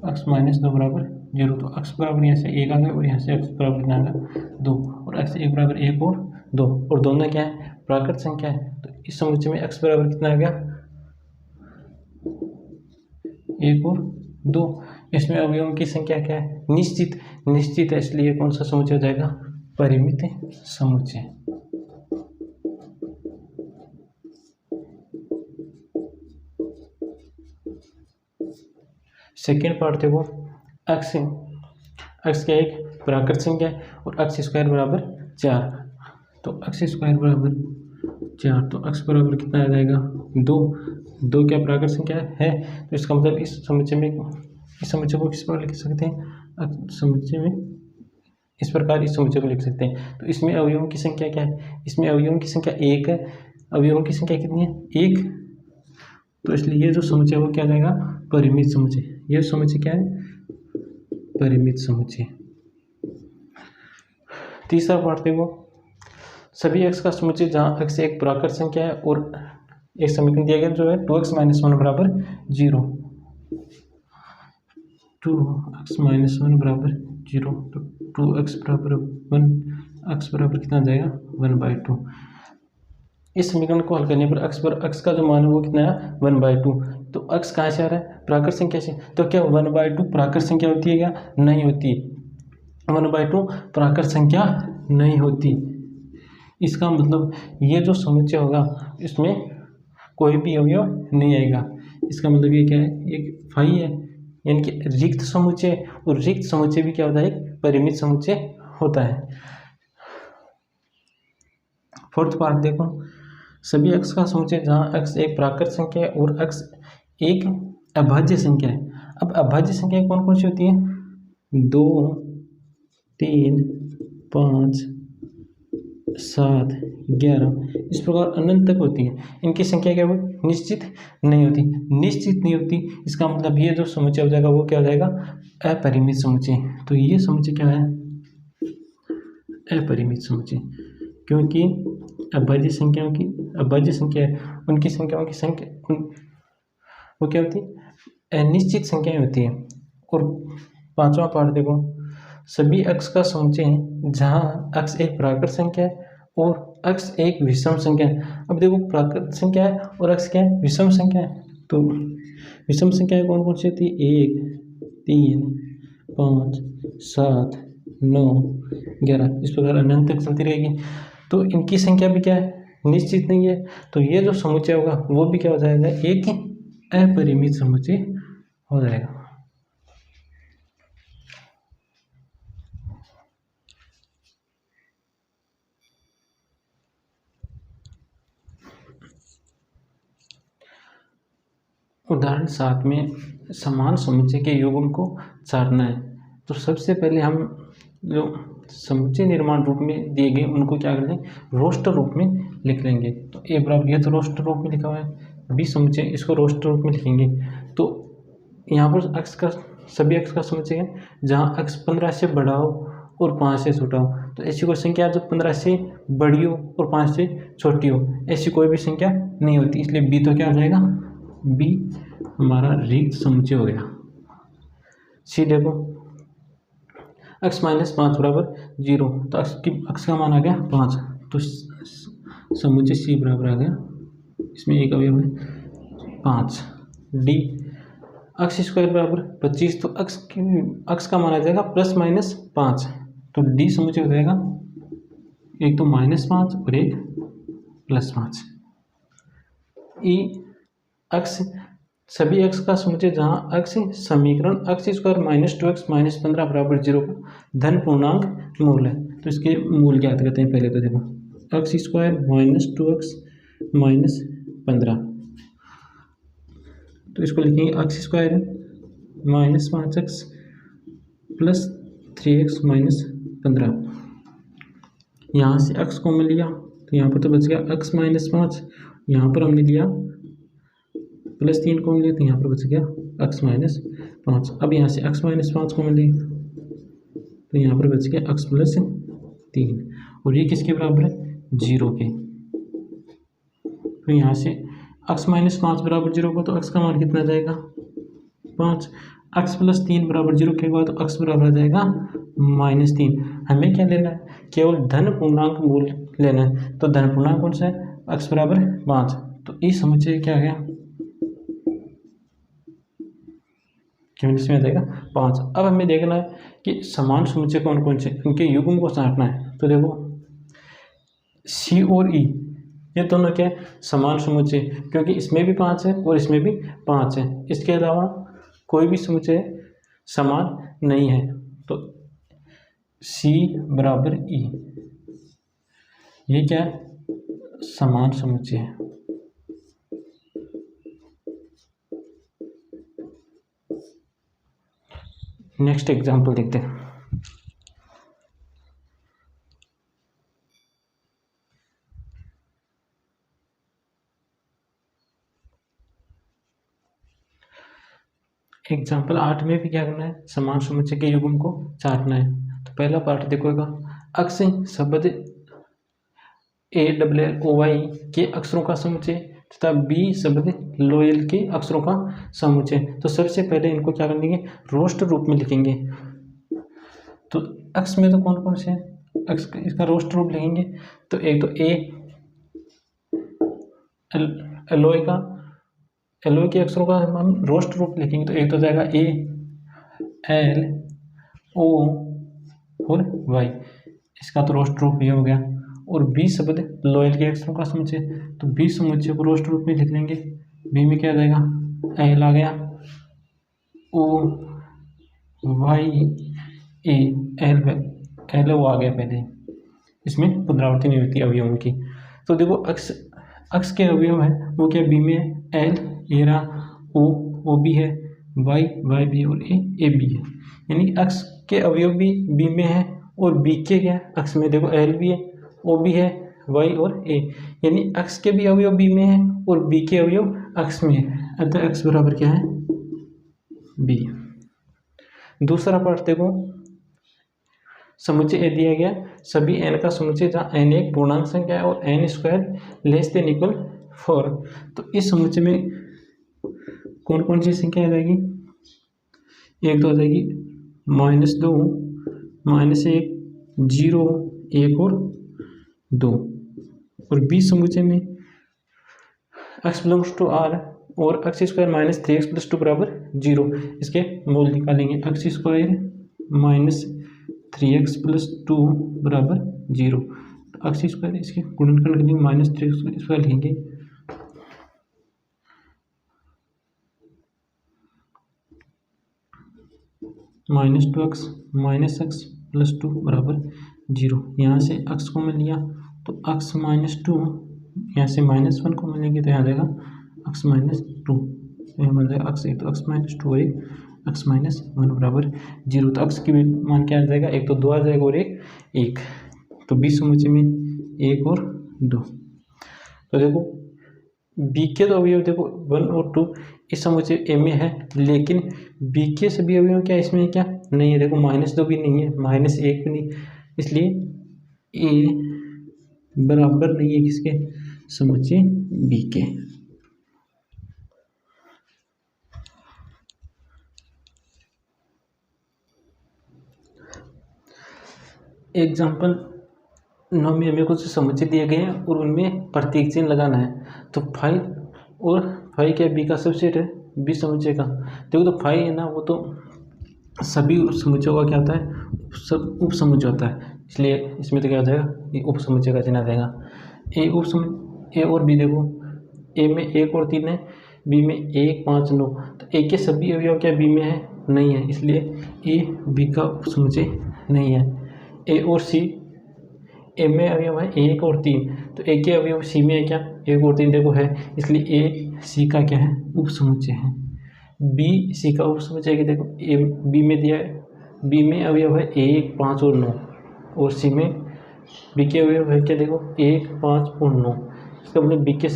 x -2 बराबर 0। तो x बराबर यहाँ से 1 आ गया और यहाँ से x बराबर कितना आ गया 2, और x 1 बराबर 1 और 2, और दोनों क्या है, प्राकृत संख्या है। तो इस समुच्चय में x बराबर कितना आ गया, 1 और 2। इसमें अवयवों की संख्या क्या है, निश्चित है, इसलिए कौन सा समुच्चय हो जाएगा, परिमित समुच्चय। सेकेंड पार्ट देखो, x क्या एक प्राकृत संख्या है और x स्क्वायर बराबर 4। तो x स्क्वायर बराबर 4, तो x बराबर कितना आ जाएगा 2 क्या प्राकृत संख्या है। तो इसका मतलब इस समुच्चय को किस प्रकार लिख सकते हैं, समुच्चय में इस प्रकार इस समुच्चय को लिख सकते हैं। तो इसमें अवयवों की संख्या क्या है, इसमें अवयवों की संख्या 1 है, अवयवों की संख्या कितनी है 1, तो इसलिए ये जो समुच्चय वो क्या जाएगा परिमित समुच्चय। ये समुच्चय क्या है परिमित समुच्चय। तीसरा पार्ट देखो, सभी x का समुच्चय जहाँ x एक प्राकृत संख्या है और एक समीकरण दिया गया जो है 2x - 1 बराबर 0, 2x - 1 बराबर 0, तो 2x बराबर 1, x बराबर कितना जाएगा 1/2। इस समीकरण को हल करने पर x का जो मान है वो कितना है 1/2। तो x कहाँ से आ रहा है प्राकृत संख्या से, तो क्या 1/2 प्राकृत संख्या होती है क्या, नहीं होती, 1/2 प्राकृत संख्या नहीं होती। इसका मतलब ये जो समुच्चय होगा इसमें कोई भी अवयव नहीं आएगा। इसका मतलब ये क्या है एक फाई है, यानी कि रिक्त समुच्चय, और रिक्त समुच्चय भी क्या होता है एक परिमित समुच्चय होता है। फोर्थ पार्ट देखो, सभी x का समुच्चय जहाँ x एक प्राकृत संख्या है और x एक अभाज्य संख्या है। अब अभाज्य संख्या कौन कौन सी होती है 2, 3, 5, 7, 11 इस प्रकार अनंत तक होती है। इनकी संख्या क्या होगी निश्चित नहीं होती, निश्चित नहीं होती। इसका मतलब ये जो समुच्चय हो जाएगा वो क्या हो जाएगा अपरिमित समुच्चय। तो ये समुच्चय क्या है अपरिमित समुच्चय, क्योंकि अभाज्य संख्याओं की अभाज्य संख्या है उनकी संख्याओं की संख्या वो क्या होती है अनिश्चित संख्याएं होती है। और पांचवा पार्ट देखो, सभी x का समुच्चय है जहाँ x एक प्राकृत संख्या है और x एक विषम संख्या है। अब देखो प्राकृत संख्या है और x क्या है विषम संख्या है, तो विषम संख्याएं कौन कौन सी होती है 1, 3, 5, 7, 9, 11 इस प्रकार अनंत तक चलती रहेगी। तो इनकी संख्या भी क्या है निश्चित नहीं है। तो ये जो समुच्चय होगा वो भी क्या हो जाएगा एक अपरिमित समुच्चय हो जाएगा। उदाहरण 7 में समान समुच्चय के युग्म को छांटना है। तो सबसे पहले हम जो समुच्चय निर्माण रूप में दिए गए उनको क्या कर लें रोस्टर रूप में लिख लेंगे। तो ए बराबर ये तो रोस्टर रूप में लिखा हुआ है, बी समुच्चय इसको रोस्टर रूप में लिखेंगे। तो यहाँ पर x का सभी x का समुच्चय है जहाँ x 15 से बड़ा हो और 5 से छोटा हो। तो ऐसी कोई संख्या जो 15 से बड़ी हो और 5 से छोटी हो, ऐसी कोई भी संख्या नहीं होती, इसलिए बी तो क्या हो जाएगा बी हमारा रिक्त समुच्चय हो गया। सी देखो x - 5 बराबर 0, तो x का मान आ गया 5, तो समुच्चय सी बराबर आ गया इसमें एक अवयव है 5। डी x स्क्वायर बराबर 25, तो x का मान आ जाएगा +-5, तो डी समुच्चय हो जाएगा एक तो -5 और एक +5। ई x सभी x का समुच्चय जहाँ x समीकरण x स्क्वायर -2x - 15 बराबर 0 का धन पूर्णांक मूल है। तो इसके मूल ज्ञात करते हैं। पहले तो देखो x स्क्वायर -2x - 15, तो इसको लिखेंगे x स्क्वायर -5x + 3x - 15। यहाँ से x को मिल लिया तो यहाँ पर तो बच गया x - 5, यहाँ पर हमने लिया +3 को मिले तो यहाँ पर बच गया x - 5। अब यहाँ से x - 5 को मिले तो यहाँ पर बच गया x + 3, और ये किसके बराबर है 0 के। तो यहाँ से x - 5 बराबर 0 को, तो x का मान कितना जाएगा 5, x + 3 बराबर 0 के बाद तो x बराबर आ जाएगा -3। हमें क्या लेना है केवल धन पूर्णांक मूल लेना है। तो धन पूर्णांक कौन सा है x बराबर 5, तो इस समुच्चय क्या आ गया केवल इसमें आ जाएगा 5। अब हमें देखना है कि समान समुच्चय कौन कौन से उनके युग्म को छांटना है। तो देखो सी और ई ये दोनों क्या है समान समुच्चय, क्योंकि इसमें भी 5 है और इसमें भी 5 है। इसके अलावा कोई भी समुच्चय समान नहीं है। तो सी बराबर ई ये क्या है समान समुच्चय है। नेक्स्ट एग्जाम्पल देखते हैं। एग्जाम्पल 8 में भी क्या करना है, समान समुच्चय के युग्म को चाटना है। तो पहला पार्ट देखोगा, अक्ष शब्द ALLOY के अक्षरों का समुच्चय तथा B शब्द लोयल के अक्षरों का समुच्चय। तो सबसे पहले इनको क्या कर लेंगे, रोस्ट रूप में लिखेंगे। तो अक्ष में तो कौन कौन से हैं, अक्ष इसका रोस्ट रूप लिखेंगे। तो एक तो एलोय के अक्षरों का हम रोस्ट रूप लिखेंगे। तो एक तो जाएगा ALO और Y, इसका तो रोस्ट रूप ये हो गया। और B शब्द लोयल के अक्षरों का समुच्चय, तो B समुच्चय को रोस्ट रूप में लिख लेंगे। B में क्या आ जाएगा, L आ गया, OYA, LO आ गया पहले, इसमें पुनरावृत्ति नहीं होती अवयवों की। तो देखो अक्ष के अवयव है वो क्या, B में है, L ये रहा, O भी है, Y भी और A भी है। यानी अक्ष के अवयव भी B में है और B के क्या अक्ष में देखो L भी है, O भी है, Y और A, यानी अक्ष के भी अवयव B में है और B के अवयव अक्ष में है। अतः अक्ष बराबर क्या है, B। दूसरा पार्ट देखो, समुच्चय A दिया गया, सभी n का समुच्चय जहाँ n एक पूर्णांक संख्या है और n² लेस देन इक्वल 4। तो इस समुच्चय में कौन कौन सी संख्या आ जाएगी, एक तो आ जाएगी -2, -1, 0, 1 और 2। और B समुच्चय में x बिलोंग्स टू R और x² -3x + 2 बराबर 0। इसके मूल निकालेंगे, x² -3x + 2 बराबर 0। x² इसके गुणनखंड के लिए -3x² लिखेंगे, -2x -x + 2 बराबर 0। यहाँ से x को मिल लिया तो x -2, यहाँ से -1 को मिलेंगे तो यहाँ जाएगा x -2, यहाँ मिल जाएगा x, एक तो x -2 और एक x -1 बराबर 0। तो x की मान क्या आ जाएगा, एक तो 2 आ जाएगा और एक 1। तो B समुच्चय में 1 और 2। तो देखो B के तो अवयव देखो 1 और 2 इस समुच्चय A में है, लेकिन B के सभी अवयव क्या इसमें क्या नहीं है, देखो -2 भी नहीं है, -1 भी नहीं, इसलिए A बराबर नहीं है किसके, समुच्चय B के। एग्जाम्पल 9 में हमें कुछ समुच्चय दिए गए हैं और उनमें प्रतीक चिन्ह लगाना है। तो 5 और 5 क्या B का सबसेट है, B समुच्चय का। देखो तो 5 है ना, वो तो सभी समुच्चयों का क्या होता है, सब उप समुच्चय होता है, इसलिए इसमें तो क्या हो जाएगा, ये उप समुच्चय का चिन्ह आ जाएगा। A और B देखो, A में 1 और 3 है, B में 1, 5, 9। तो A के सभी अवयव क्या B में है, नहीं है, इसलिए A B का उप समुच्चय नहीं है। A और C, A में अवयव है 1 और 3, तो A के अवयव C में है क्या, 1 और 3 देखो है, इसलिए A C का क्या है, उप समुच्चय है। B C का उप समुच्चय है, देखो A B में दिया है, B में अवयव है 1, 5 और 9 और C में B के अवयव है क्या, देखो 1, 5 और 9। इसका मतलब B के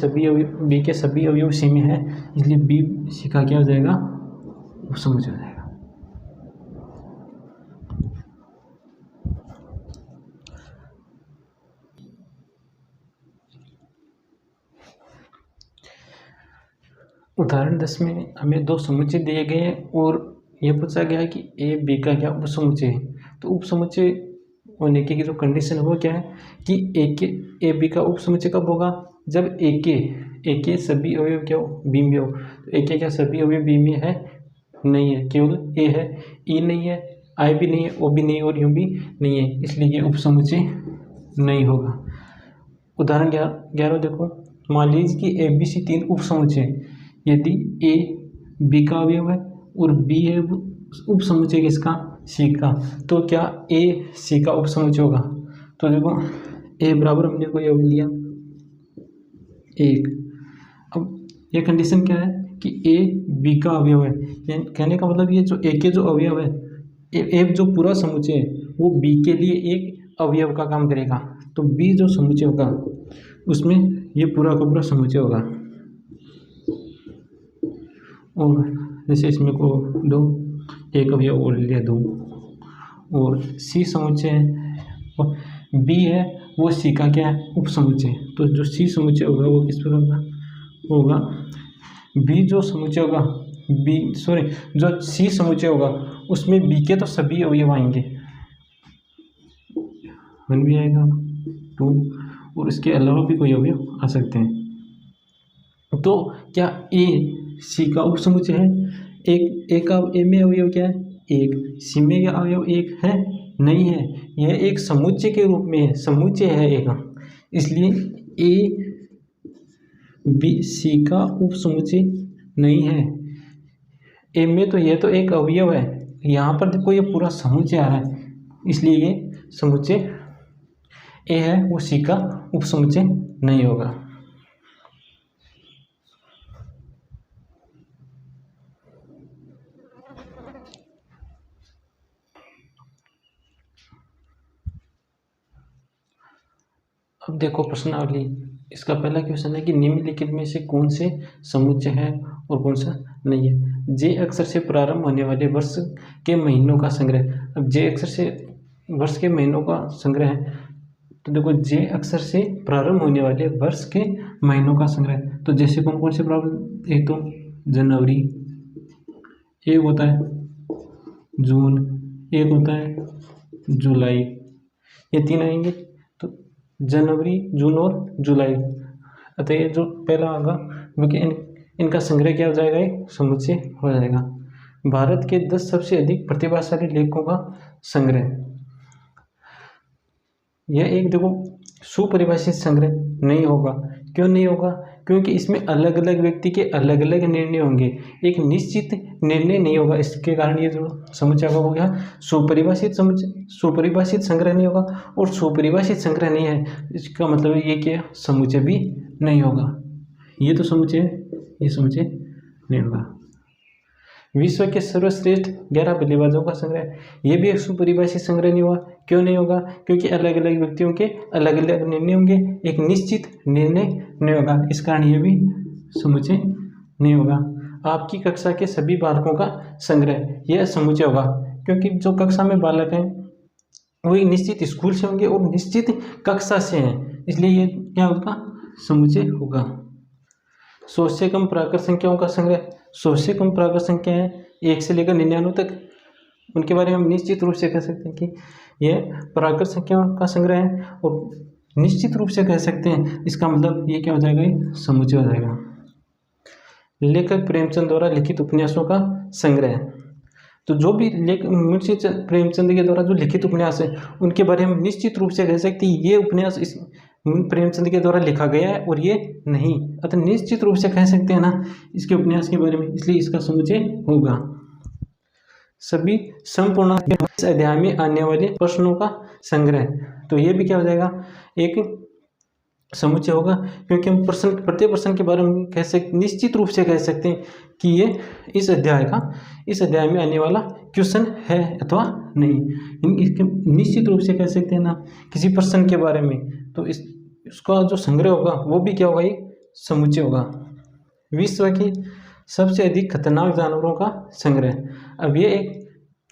सभी अवयव C में है, इसलिए B C का क्या हो जाएगा, उप समुच्चय हो जाएगा। उदाहरण 10 में हमें 2 समुच्चय दिए गए हैं और यह पूछा गया है कि A B का क्या उप समुच्चय है। तो उप समुच्चय होने की जो कंडीशन है वो क्या है कि A B का उप समुच्चय कब होगा, जब A के सभी अवयव क्या हो, B में हो। तो A के क्या सभी अवयव B में है, नहीं है, केवल A है, E नहीं है, I भी नहीं है, O भी नहीं है और U भी नहीं है, इसलिए ये उप समुच्चय नहीं होगा। उदाहरण 11 देखो, मान लीजिए कि A B C 3 उप समुच्चय, यदि A B का अवयव है और B है उप समुच्चय किसका, C का, तो क्या A C का उप समुच्चय होगा। तो देखो A बराबर हमने कोई अवयव लिया 1। अब ये कंडीशन क्या है कि A B का अवयव है, कहने का मतलब ये जो A के जो अवयव है, A जो पूरा समुच्चय है वो B के लिए एक अवयव का काम करेगा। तो B जो समुच्चय होगा उसमें ये पूरा का पूरा समुच्चय होगा। और जैसे इसमें को दो, एक अवयव और लिया दो, और सी समुच्चय है और बी है वो सी का क्या है, उप समुच्चय। तो जो सी समुच्चय होगा वो किस पर होगा बी जो समुच्चय होगा जो सी समुच्चय होगा उसमें बी के तो सभी अवयव आएंगे, 1 भी आएगा, 2, और इसके अलावा भी कोई अवयव आ सकते हैं। तो क्या ए सी का उप समुच्चय है? ए का ए में अवयव क्या है? 1। सी में क्या अवयव 1 है? नहीं है, यह एक समुच्चय के रूप में है, समुच्चय है एक, इसलिए ए बी सी का उप समुच्चय नहीं है। ए में तो यह तो एक अवयव है, यहाँ पर देखो ये पूरा समुच्चय आ रहा है, इसलिए ये समुच्चय ए है वो सी का उप समुच्चय नहीं होगा। अब देखो प्रश्नावली, इसका पहला क्वेश्चन है कि निम्नलिखित में से कौन से समुच्चय है और कौन सा नहीं है। जे अक्षर से प्रारंभ होने वाले वर्ष के महीनों का संग्रह। अब जे अक्षर से वर्ष के महीनों का संग्रह है, तो देखो जे अक्षर से प्रारंभ होने वाले वर्ष के महीनों का संग्रह, तो जैसे कौन कौन से प्रारंभ, एक तो जनवरी, एक होता है जून, एक होता है जुलाई, ये 3 आएंगे। तो जनवरी, जून और जुलाई, अतः ये जो पहला होगा क्योंकि इनका संग्रह क्या हो जाएगा, एक समुच्चय हो जाएगा। भारत के 10 सबसे अधिक प्रतिभाशाली लेखकों का संग्रह, यह एक देखो सुपरिभाषित संग्रह नहीं होगा। क्यों नहीं होगा? क्योंकि इसमें अलग अलग व्यक्ति के अलग अलग निर्णय होंगे, एक निश्चित निर्णय नहीं होगा, इसके कारण ये जो समुच्चय हो गया सुपरिभाषित समुच्चय, सुपरिभाषित संग्रह नहीं होगा। और सुपरिभाषित संग्रह नहीं है, इसका मतलब ये क्या, समुच्चय भी नहीं होगा। ये तो समुच्चय, ये समुच्चय नहीं होगा। विश्व के सर्वश्रेष्ठ 11 बल्लेबाजों का संग्रह, ये भी एक सुपरिभाषित संग्रह नहीं हुआ। क्यों नहीं होगा? क्योंकि अलग अलग व्यक्तियों के अलग अलग निर्णय होंगे, एक निश्चित निर्णय नहीं होगा, इस कारण ये भी समुच्चय नहीं होगा। आपकी कक्षा के सभी बालकों का संग्रह, यह समुच्चय होगा, क्योंकि जो कक्षा में बालक हैं वो एक निश्चित स्कूल से होंगे और निश्चित कक्षा से हैं, इसलिए ये क्या होगा, समुच्चय होगा। 100 से कम प्राकृत संख्याओं का संग्रह, 100 से कम प्राकृत संख्या है 1 से लेकर 99 तक, उनके बारे में हम निश्चित रूप से कह सकते हैं कि यह प्राकृत संख्याओं का संग्रह है, और निश्चित रूप से कह सकते हैं, इसका मतलब ये क्या हो जाएगा, ये समुच्चय हो जाएगा। लेखक प्रेमचंद द्वारा लिखित उपन्यासों का संग्रह, तो जो भी मुंशी प्रेमचंद के द्वारा जो लिखित उपन्यास है उनके बारे में निश्चित रूप से कह सकते हैं ये उपन्यास इस प्रेमचंद के द्वारा लिखा गया है और ये नहीं, अतः निश्चित रूप से कह सकते हैं ना इसके उपन्यास के बारे में, इसलिए इसका समुच्चय होगा। सभी संपूर्णांक के इस अध्याय में आने वाले प्रश्नों का संग्रह, तो ये भी क्या हो जाएगा, एक समुच्चय होगा, क्योंकि हम प्रत्येक प्रश्न के बारे में निश्चित रूप से कह सकते हैं कि ये इस अध्याय में आने वाला क्वेश्चन है अथवा नहीं। इसके निश्चित रूप से कह सकते हैं ना किसी प्रश्न के बारे में, तो इसका जो संग्रह होगा वो भी क्या होगा, एक समुच्चय होगा। विश्व के सबसे अधिक खतरनाक जानवरों का संग्रह, अब ये एक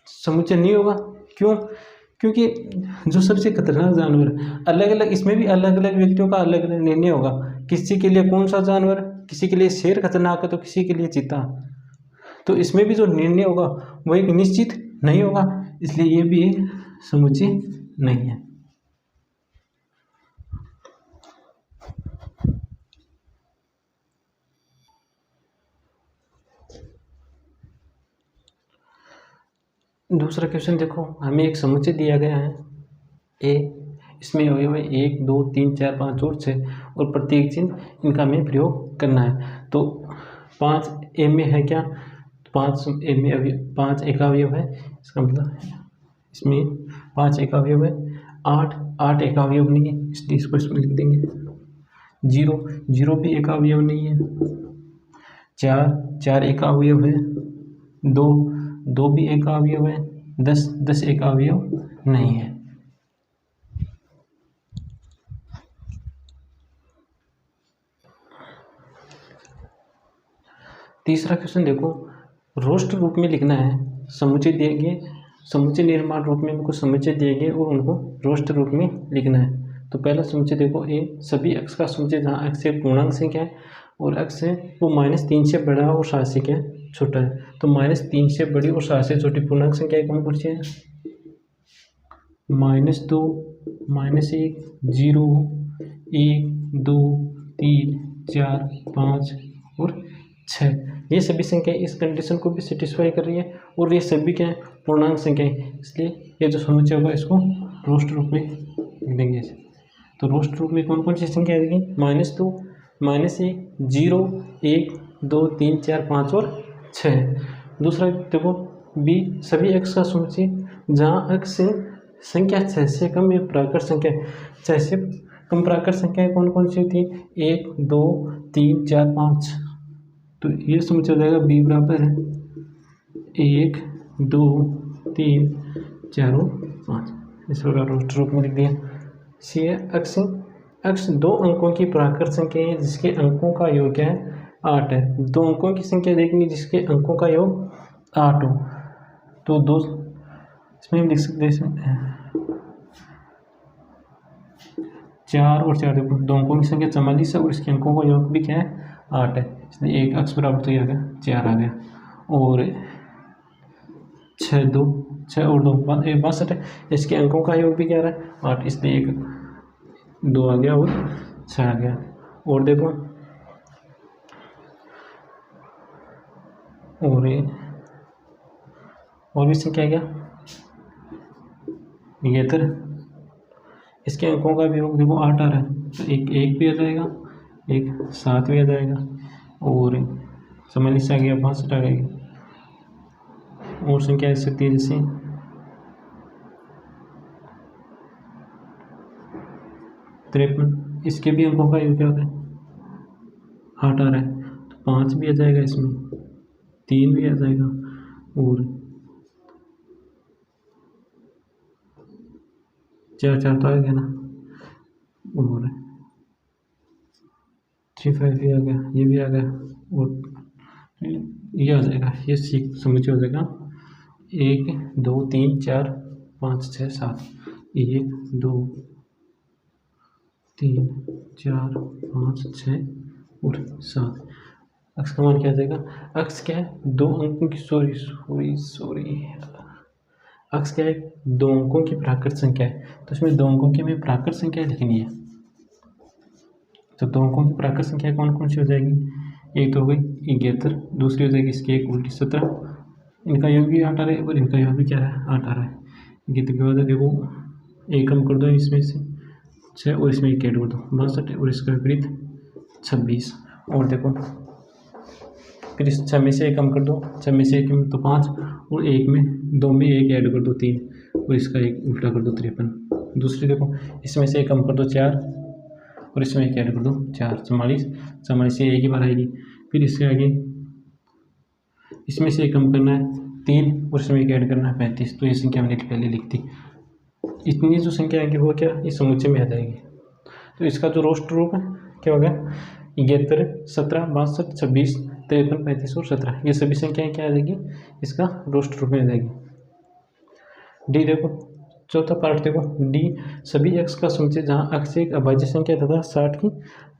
समुच्चय नहीं होगा। क्यों? क्योंकि जो सबसे खतरनाक जानवर अलग अलग, इसमें भी अलग अलग व्यक्तियों का अलग अलग निर्णय होगा, किसी के लिए कौन सा जानवर, किसी के लिए शेर खतरनाक है तो किसी के लिए चीता, तो इसमें भी जो निर्णय होगा वो एक निश्चित नहीं होगा, इसलिए ये भी एक समुच्चय नहीं है। दूसरा क्वेश्चन देखो, हमें एक समुच्चय दिया गया है ए, इसमें अवयव है 1 2 3 4 5 और 6, और प्रत्येक चिन्ह इनका हमें प्रयोग करना है। तो 5 ए में है क्या, 5 ए में 5 एक अवयव है, इसका मतलब इसमें 5 एक अवयव है। 8 एक अवयव नहीं है, इसलिए इसको इसमें लिख देंगे। 0 भी एक अवयव नहीं है। 4 एक अवयव है। 2 भी एक अवयव है। 10 एक अवयव नहीं है। तीसरा क्वेश्चन देखो, रोस्ट रूप में लिखना है। समुच्चय दिए गए, समुच्चय निर्माण रूप में उनको समुच्चय दिए गए और उनको रोस्ट रूप में लिखना है। तो पहला समुच्चय देखो, ए सभी x का समुच्चय जहाँ x एक पूर्णांक संख्या है और x है वो -3 से बड़ा और 7 से क्या छोटा है। तो -3 से बड़ी और 7 से छोटी पूर्णांक संख्या कौन कौन सी है? -2, -1, 0, 1, 2, 3, 4, 5 और 6। ये सभी संख्या इस कंडीशन को भी सेटिस्फाई कर रही है और ये सभी क्या है? पूर्णांक संख्या है। इसलिए ये जो समुच्चय होगा इसको रोस्ट रूप में लिख देंगे। तो रोस्ट रूप में कौन कौन सी संख्या आएगी? -2, -1, 0, 1, 2, 3, 4, 5 और 6। दूसरा देखो, बी सभी x का समुच्चय जहाँ x संख्या 6 से कम या प्राकृत संख्या 6 से कम प्राकृत संख्याएं कौन कौन सी होती है? 1, 2, 3, 4, 5। तो ये समुच्चय हो जाएगा बी बराबर है 1, 2, 3, 4 और 5। इस प्रकार रोस्ट रूप में लिख दिया। सी है x 2 अंकों की प्राकृत संख्या है जिसके अंकों का योग क्या है? 8 है। 2 अंकों की संख्या देखनी जिसके अंकों का योग 8 हो। तो दो इसमें हम लिख सकते हैं 4 और 4, देखो 2 अंकों की संख्या 44 है और इसके अंकों का योग भी क्या है? 8 है। इसलिए 1 x बराबर तो ये आ गया 4 आ गया। और 6 और 2 62 है। इसके अंकों का योग भी क्या रहा है? 8, इसलिए 1 2 आ गया और 6 आ गया। और देखो और भी संख्या क्या? 73। इसके अंकों का भी योग देखो 8 आ रहा है, तो एक भी आ जाएगा, एक 7 भी आ जाएगा और 44 आ गया, 62 आ गई। और संख्या आ सकती है जैसे 53। इसके भी अंकों का योग क्या होता है? 8 आ रहा है, तो 5 भी आ जाएगा, इसमें 3 भी आ जाएगा और 4 4 तो आ गया ना, और 3 5 भी आ गया, ये भी आ गया और ये आ जाएगा। ये समुच्चय हो जाएगा 1, 2, 3, 4, 5, 6, 7। 1, 2, 3, 4, 5, 6 और 7। अक्स का मान क्या आ जाएगा? अक्स क्या है? 2 अंकों की सॉरी अक्स क्या है? 2 अंकों की प्राकृत संख्या है। तो इसमें 2 अंकों की हमें प्राकृत संख्या लिखनी है। तो 2 अंकों की प्राकृत संख्या कौन कौन सी हो जाएगी? एक तो हो गई 71, दूसरी हो जाएगी इसकी एक उल्टी 17। इनका योग भी 8 आ रहा है और इनका योग भी क्या है? 8 आ रहा है। गीत के बाद देखो एक कम कर दो इसमें से 6 और इसमें 1 ऐड कर दो 62 और इसका विपरीत 26। और देखो फिर इस 6 में से 1 कम कर दो, 6 में से 1 तो 5 और 1 में 2 में 1 ऐड कर दो 3 और इसका 1 उल्टा कर दो 53। दूसरी देखो इसमें से 1 कम कर दो 4 और इसमें 1 ऐड कर दो 4, 44 से 1 ही बार आएगी। फिर इसके आगे इसमें से 1 कम करना है 3 और इसमें 1 ऐड करना है 35। तो ये संख्या हमने पहले लिख दी। इतनी जो संख्या आएगी वो क्या इस समुच्चय में आ जाएगी। तो इसका जो रोस्ट रूप है क्या हो गया? 71, 17, 62, 26, 53, 35 और 17। ये सभी संख्याएं क्या आ जाएगी? इसका रोस्ट रूप में आ जाएगी। डी देखो चौथा पार्ट देखो, डी सभी x का समुच्चय जहाँ x एक अभाज्य संख्या तथा 60 की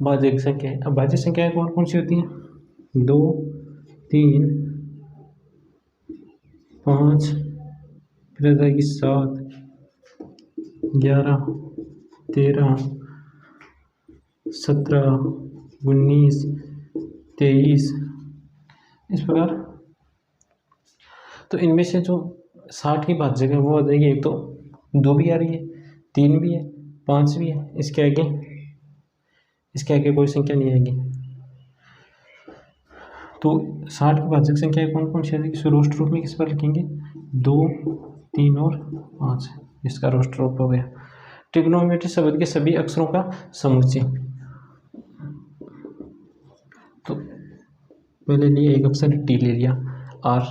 भाज्य संख्या है। अभाज्य संख्याएं कौन कौन सी होती हैं? 2, 3, 5, फिर आ जाएगी 7, 11, 13, 17, 19, 23, इस प्रकार। तो इनमें से जो 60 की भाज्य है वो आ जाएगी, एक तो 2 भी आ रही है, 3 भी है, 5 भी है। इसके आगे कोई संख्या नहीं आएगी। तो 60 की भाज्य संख्या कौन कौन सी आ जाएगी? रोस्ट रूप में किस पर लिखेंगे? 2, 3 और 5। इसका रोस्ट रूप हो गया। ट्रिग्नोमेट्री शब्द के सभी अक्षरों का समुच्चय। तो पहले लिए एक अक्षर टी ले लिया, R,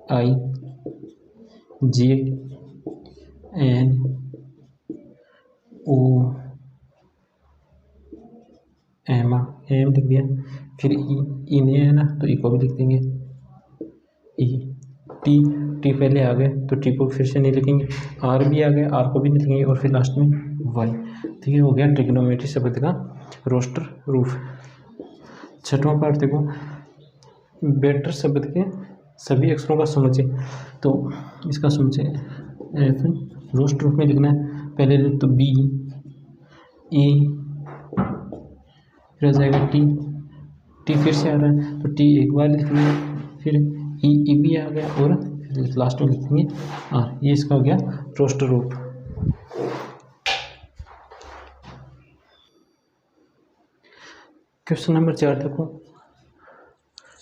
I, J, N, O, M लिख दिया। फिर ई नहीं है ना तो ई को भी लिख देंगे ई। टी पहले आ गए तो टी को फिर से नहीं लिखेंगे, आर भी आ गया, आर को भी नहीं लिखेंगे, और फिर लास्ट में वाई। ठीक है, हो गया ट्रिग्नोमेट्री शब्द का रोस्टर रूफ। छठवां पार्ट देखो, वेक्टर शब्द के सभी अक्षरों का समुच्चय। तो इसका समुच्चय एफ रोस्टर रूप में लिखना है। पहले तो बी ई, फिर आ जाएगा टी फिर से आ रहा है तो टी एक बार लिखना है, फिर ई भी आ गया, और फिर लास्ट में लिखेंगे आर। ये इसका हो गया रोस्टर रूप। क्वेश्चन नंबर 4 देखो,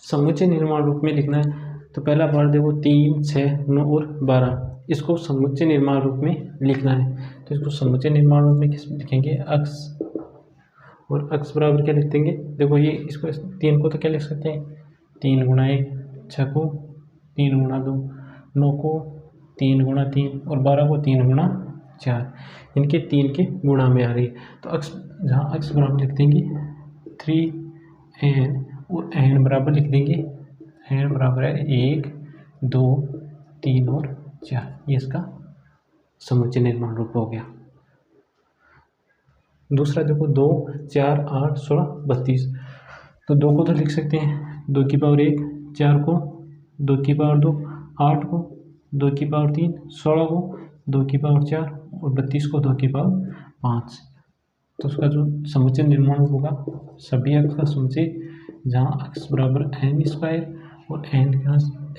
समुच्चय निर्माण रूप में लिखना है। तो पहला पार्ट देखो 3, 6, 9 और 12, इसको समुच्चय निर्माण रूप में लिखना है। तो इसको समुच्चय निर्माण रूप में किस लिखेंगे, अक्ष, और अक्ष बराबर क्या लिख देंगे, देखो ये इसको 3 को तो क्या लिख सकते हैं 3 गुणा 1, 6 को 3 गुणा 2, 9 को 3 गुणा 3, और 12 को 3 गुणा 4, इनके 3 के गुणा में आ रही है। तो अक्ष, जहाँ अक्ष बराबर लिख देंगे 3n, और n बराबर लिख देंगे, n बराबर है 1, 2, 3 और 4। ये इसका समुच्चय निर्माण रूप हो गया। दूसरा देखो 2, 4, 8, 16, 32, तो 2 को तो लिख सकते हैं 2 की पावर 1, 4 को 2 की पावर 2, 8 को 2 की पावर 3, 16 को 2 की पावर 4, और 32 को 2 की पावर 5। तो उसका जो समुच्चय निर्माण होगा सभी अक्ष का समुच्चय, जहाँ अक्ष बराबर n स्क्वायर, और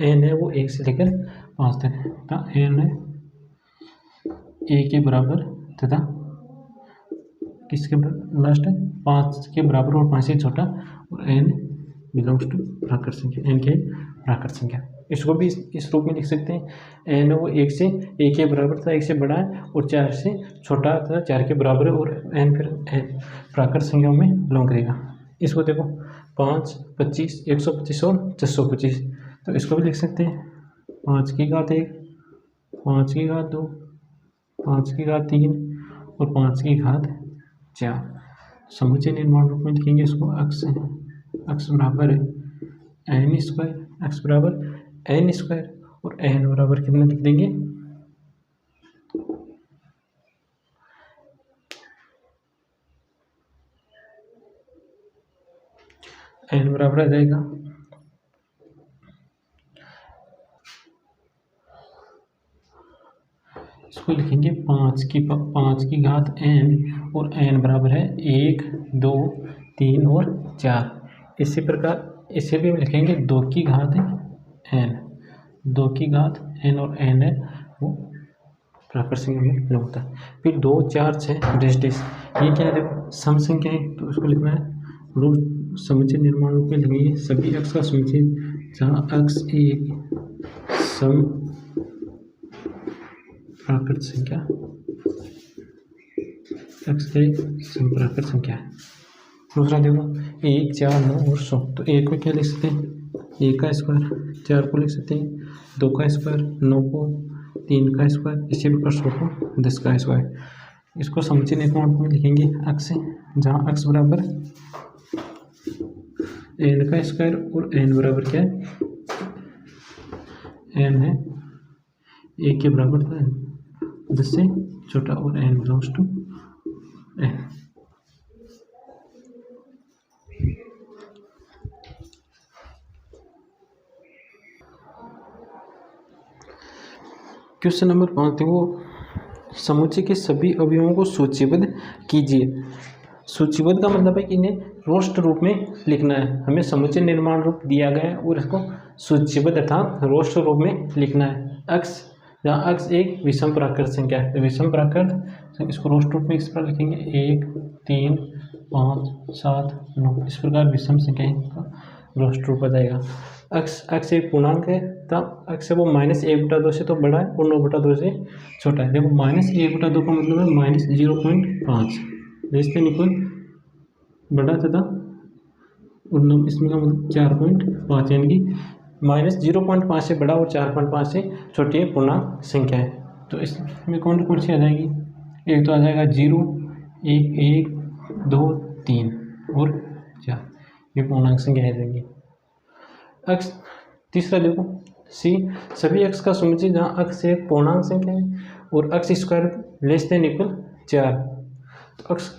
n है वो 1 से लेकर 5 तक है, तो n है a के बराबर तथा किसके लास्ट है 5 के बराबर और 5 से छोटा, और n बिलोंग्स टू प्राकृत संख्या, n के प्राकृत संख्या। इसको भी इस रूप में लिख सकते हैं, n वो 1 से a के बराबर तथा 1 से बड़ा है, और 4 से छोटा तथा 4 के बराबर है, और n फिर प्राकृत संख्याओं में बिलोंग करेगा। इसको देखो 5, 25, 125 और 625, तो इसको भी लिख सकते हैं 5 की घात 1, 5 की घात 2, 5 की घात 3 और 5 की घात 4। समुच्चय निर्माण रूप में लिखेंगे इसको, अक्ष बराबर है n स्क्वायर, अक्ष बराबर n स्क्वायर, और n बराबर कितना लिख देंगे n बराबर आ जाएगा इसको लिखेंगे 5 की घात n, और n बराबर है 1, 2, 3 और 4। इसी प्रकार इसे भी हम लिखेंगे 2 की घात n, 2 की घात n, और n है वो प्राकृत संख्या में बिलोंग होता है। फिर 2, 4, 6 डिजिट, ये क्या है देखो सम संख्या है, तो उसको लिखना है रूप समुच्चय निर्माण रूप में लिखेंगे सभी अक्ष का समुच्चय, जहाँ अक्ष एक सम प्राकृत संख्या, अक्ष का एक सम प्राकृत संख्या है। दूसरा देखो 1, 4, 9 और 100, तो 1 को क्या लिख सकते हैं 1 का स्क्वायर, 4 को लिख सकते हैं 2 का स्क्वायर, 9 को 3 का स्क्वायर, इसी प्रकार 100 को 10 का स्क्वायर। इसको समुच्चय निर्माण में लिखेंगे अक्ष, जहाँ अक्ष बराबर n का स्क्वायर, और n बराबर क्या है n है 1 के बराबर था 10 से छोटा, और n belongs to n। Question number 5 देखो, समुच्चय के सभी अवयवों को सूचीबद्ध कीजिए। सूचीबद्ध का मतलब है कि इन्हें रोस्टर रूप में लिखना है। हमें समुच्चय निर्माण रूप दिया गया है और इसको सूचीबद्ध अर्थात रोस्टर रूप में लिखना है। अक्ष, जहाँ अक्ष एक विषम प्राकृत संख्या है, तो विषम प्राकृत इसको रोस्टर रूप में इस प्रकार लिखेंगे 1, 3, 5, 7, 9, इस प्रकार विषम संख्या का रोस्टर रूप आ जाएगा। अक्ष एक पूर्णांक है, तब अक्ष है वो -1/2 से तो बड़ा है और 9/2 से छोटा है। देखो -1/2 का मतलब है -0.5, जिससे निकुल बड़ा तथा इसमें का मतलब 4.5, यानी कि -0.5 से बड़ा और 4.5 से छोटी पूर्णांक संख्या है। तो इसमें कौन सी आ जाएगी, एक तो आ जाएगा 0, 1, 1, 2, 3 और 4, ये पूर्णांक संख्या आ जाएगी। x तीसरा देखो सी, सभी x का समुच्चय जहाँ x एक पूर्णांक संख्या है और x square less than equal 4, तो x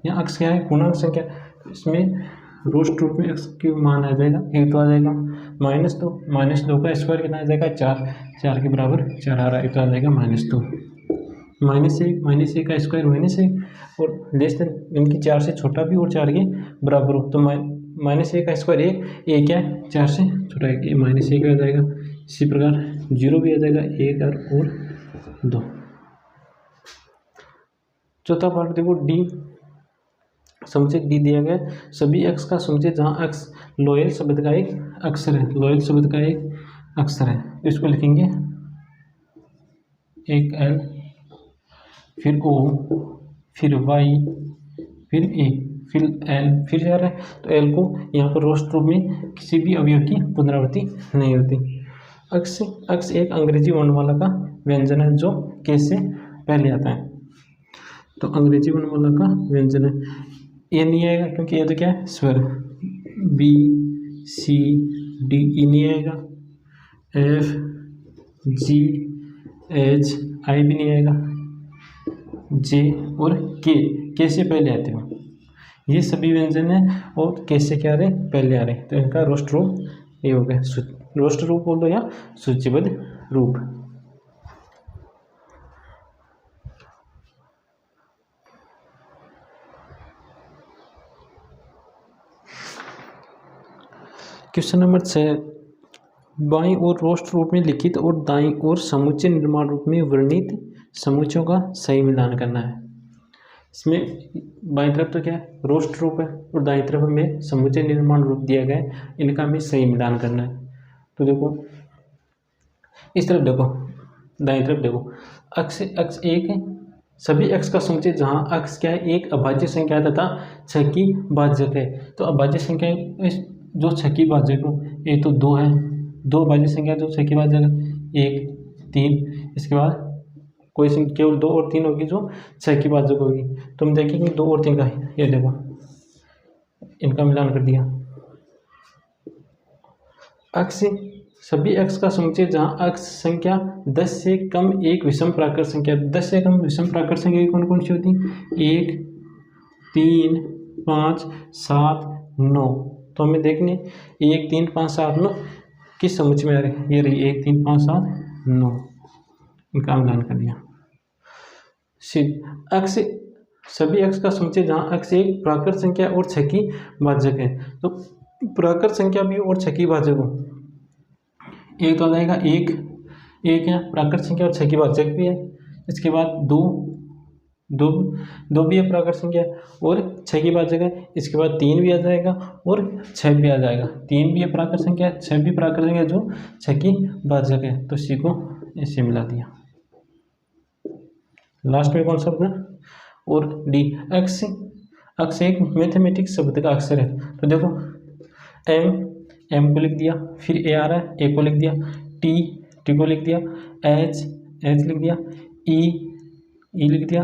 यहाँ x क्या है, पूर्णांक संख्या, तो इसमें रोस्ट रूप में x की मान आ जाएगा 1 तो आ जाएगा, -2 का स्क्वायर कितना आ जाएगा 4 के बराबर 4 आ रहा है, तो आ जाएगा -2, -1 का स्क्वायर -1 और लेस देन इनकी 4 से छोटा भी और 4 के बराबर हो, तो -1 का स्क्वायर 1 क्या है 4 से छोटा है, -1 आ जाएगा। इसी प्रकार 0 भी आ जाएगा, 1 और 2। चौथा पार्ट देखो डी, समुच्चय डी दिया गया सभी x का समुच्चय जहाँ x लोयल शब्द का एक अक्षर है, लोयल शब्द का एक अक्षर है, इसको लिखेंगे एक L फिर O फिर Y फिर A फिर L फिर जा रहा है, तो L को यहाँ पर रोस्ट रूप में किसी भी अवयव की पुनरावृत्ति नहीं होती। x एक अंग्रेजी वर्णमाला का व्यंजन है जो k से पहले आता है, तो अंग्रेजी वर्णमाला का व्यंजन है, ये नहीं आएगा क्योंकि ये तो क्या है स्वर, B C D E नहीं आएगा, F G H I भी नहीं आएगा, J और K से पहले आते हो, ये सभी व्यंजन है और K से क्या आ रहे पहले आ रहे, तो इनका रोस्ट रूप ये हो गया, रोस्ट रूप बोल दो या सूचीबद्ध रूप। क्वेश्चन नंबर 6, बाईं ओर रोस्ट रूप में लिखित और दाईं ओर समुच्चय निर्माण रूप में वर्णित समुच्चयों का सही मिलान करना है। इसमें बाईं तरफ तो क्या है रोस्ट रूप है और दाईं तरफ हमें समुच्चय निर्माण रूप दिया गया है, इनका हमें सही मिलान करना है। तो देखो इस तरफ देखो, दाईं तरफ देखो, x एक है, सभी x का समुच्चय जहाँ x क्या है एक अभाज्य संख्या तथा छह की भाज्यक है, तो अभाज्य संख्या जो छह की भाज्यक हो, ये तो 2 है, 2 अभाज्य संख्या जो छह की भाज्यक है 1 3, इसके बाद कोई संख्या केवल 2 और 3 होगी जो 6 की भाज्यक होगी, तो हम देखेंगे 2 और 3 का, ये देखो इनका मिलान कर दिया। x सभी x का समुच्चय जहाँ x संख्या 10 से कम एक विषम प्राकृत संख्या, 10 से कम विषम प्राकृत संख्या कौन कौन सी होती, 1 3 5 7 9, तो हमें देखने 1 3 5 7 9 किस समुच्चय में आ रही, ये रही 1 3 5 7 9, इनका मिलान कर दिया। x सभी x का समुच्चय जहाँ x एक प्राकृत संख्या और 6 की भाज्यक है, तो प्राकृत संख्या भी और 6 की भाज्यक हो, एक तो आ जाएगा एक है प्राकृत संख्या और 6 की भाज्यक भी है, इसके बाद 2 भी है प्राकृत संख्या और 6 की भाज्यक है, इसके बाद 3 भी आ जाएगा और 6 भी आ जाएगा, 3 भी है प्राकृत संख्या 6 भी प्राकृत संख्या जो 6 की भाज्यक है, तो इसी को ऐसे मिला दिया। लास्ट में कौन सा अपना और डी, x एक मैथमेटिक्स शब्द का अक्षर है, तो देखो m को लिख दिया, फिर a आ रहा है a को लिख दिया, t को लिख दिया, h लिख दिया, e लिख दिया,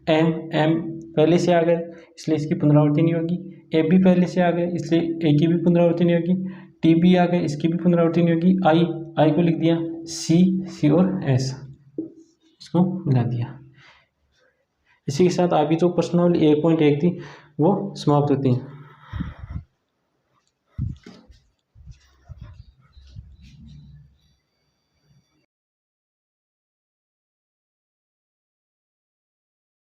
m पहले से आ गए इसलिए इसकी पुनरावृत्ति नहीं होगी, a भी पहले से आ गए इसलिए a की भी पुनरावृत्ति नहीं होगी, t भी आ गए इसकी भी पुनरावृत्ति नहीं होगी, i को लिख दिया, c और s इसको मिला दिया। इसी के साथ आगे जो प्रश्नावली 1.1 थी वो समाप्त होती है।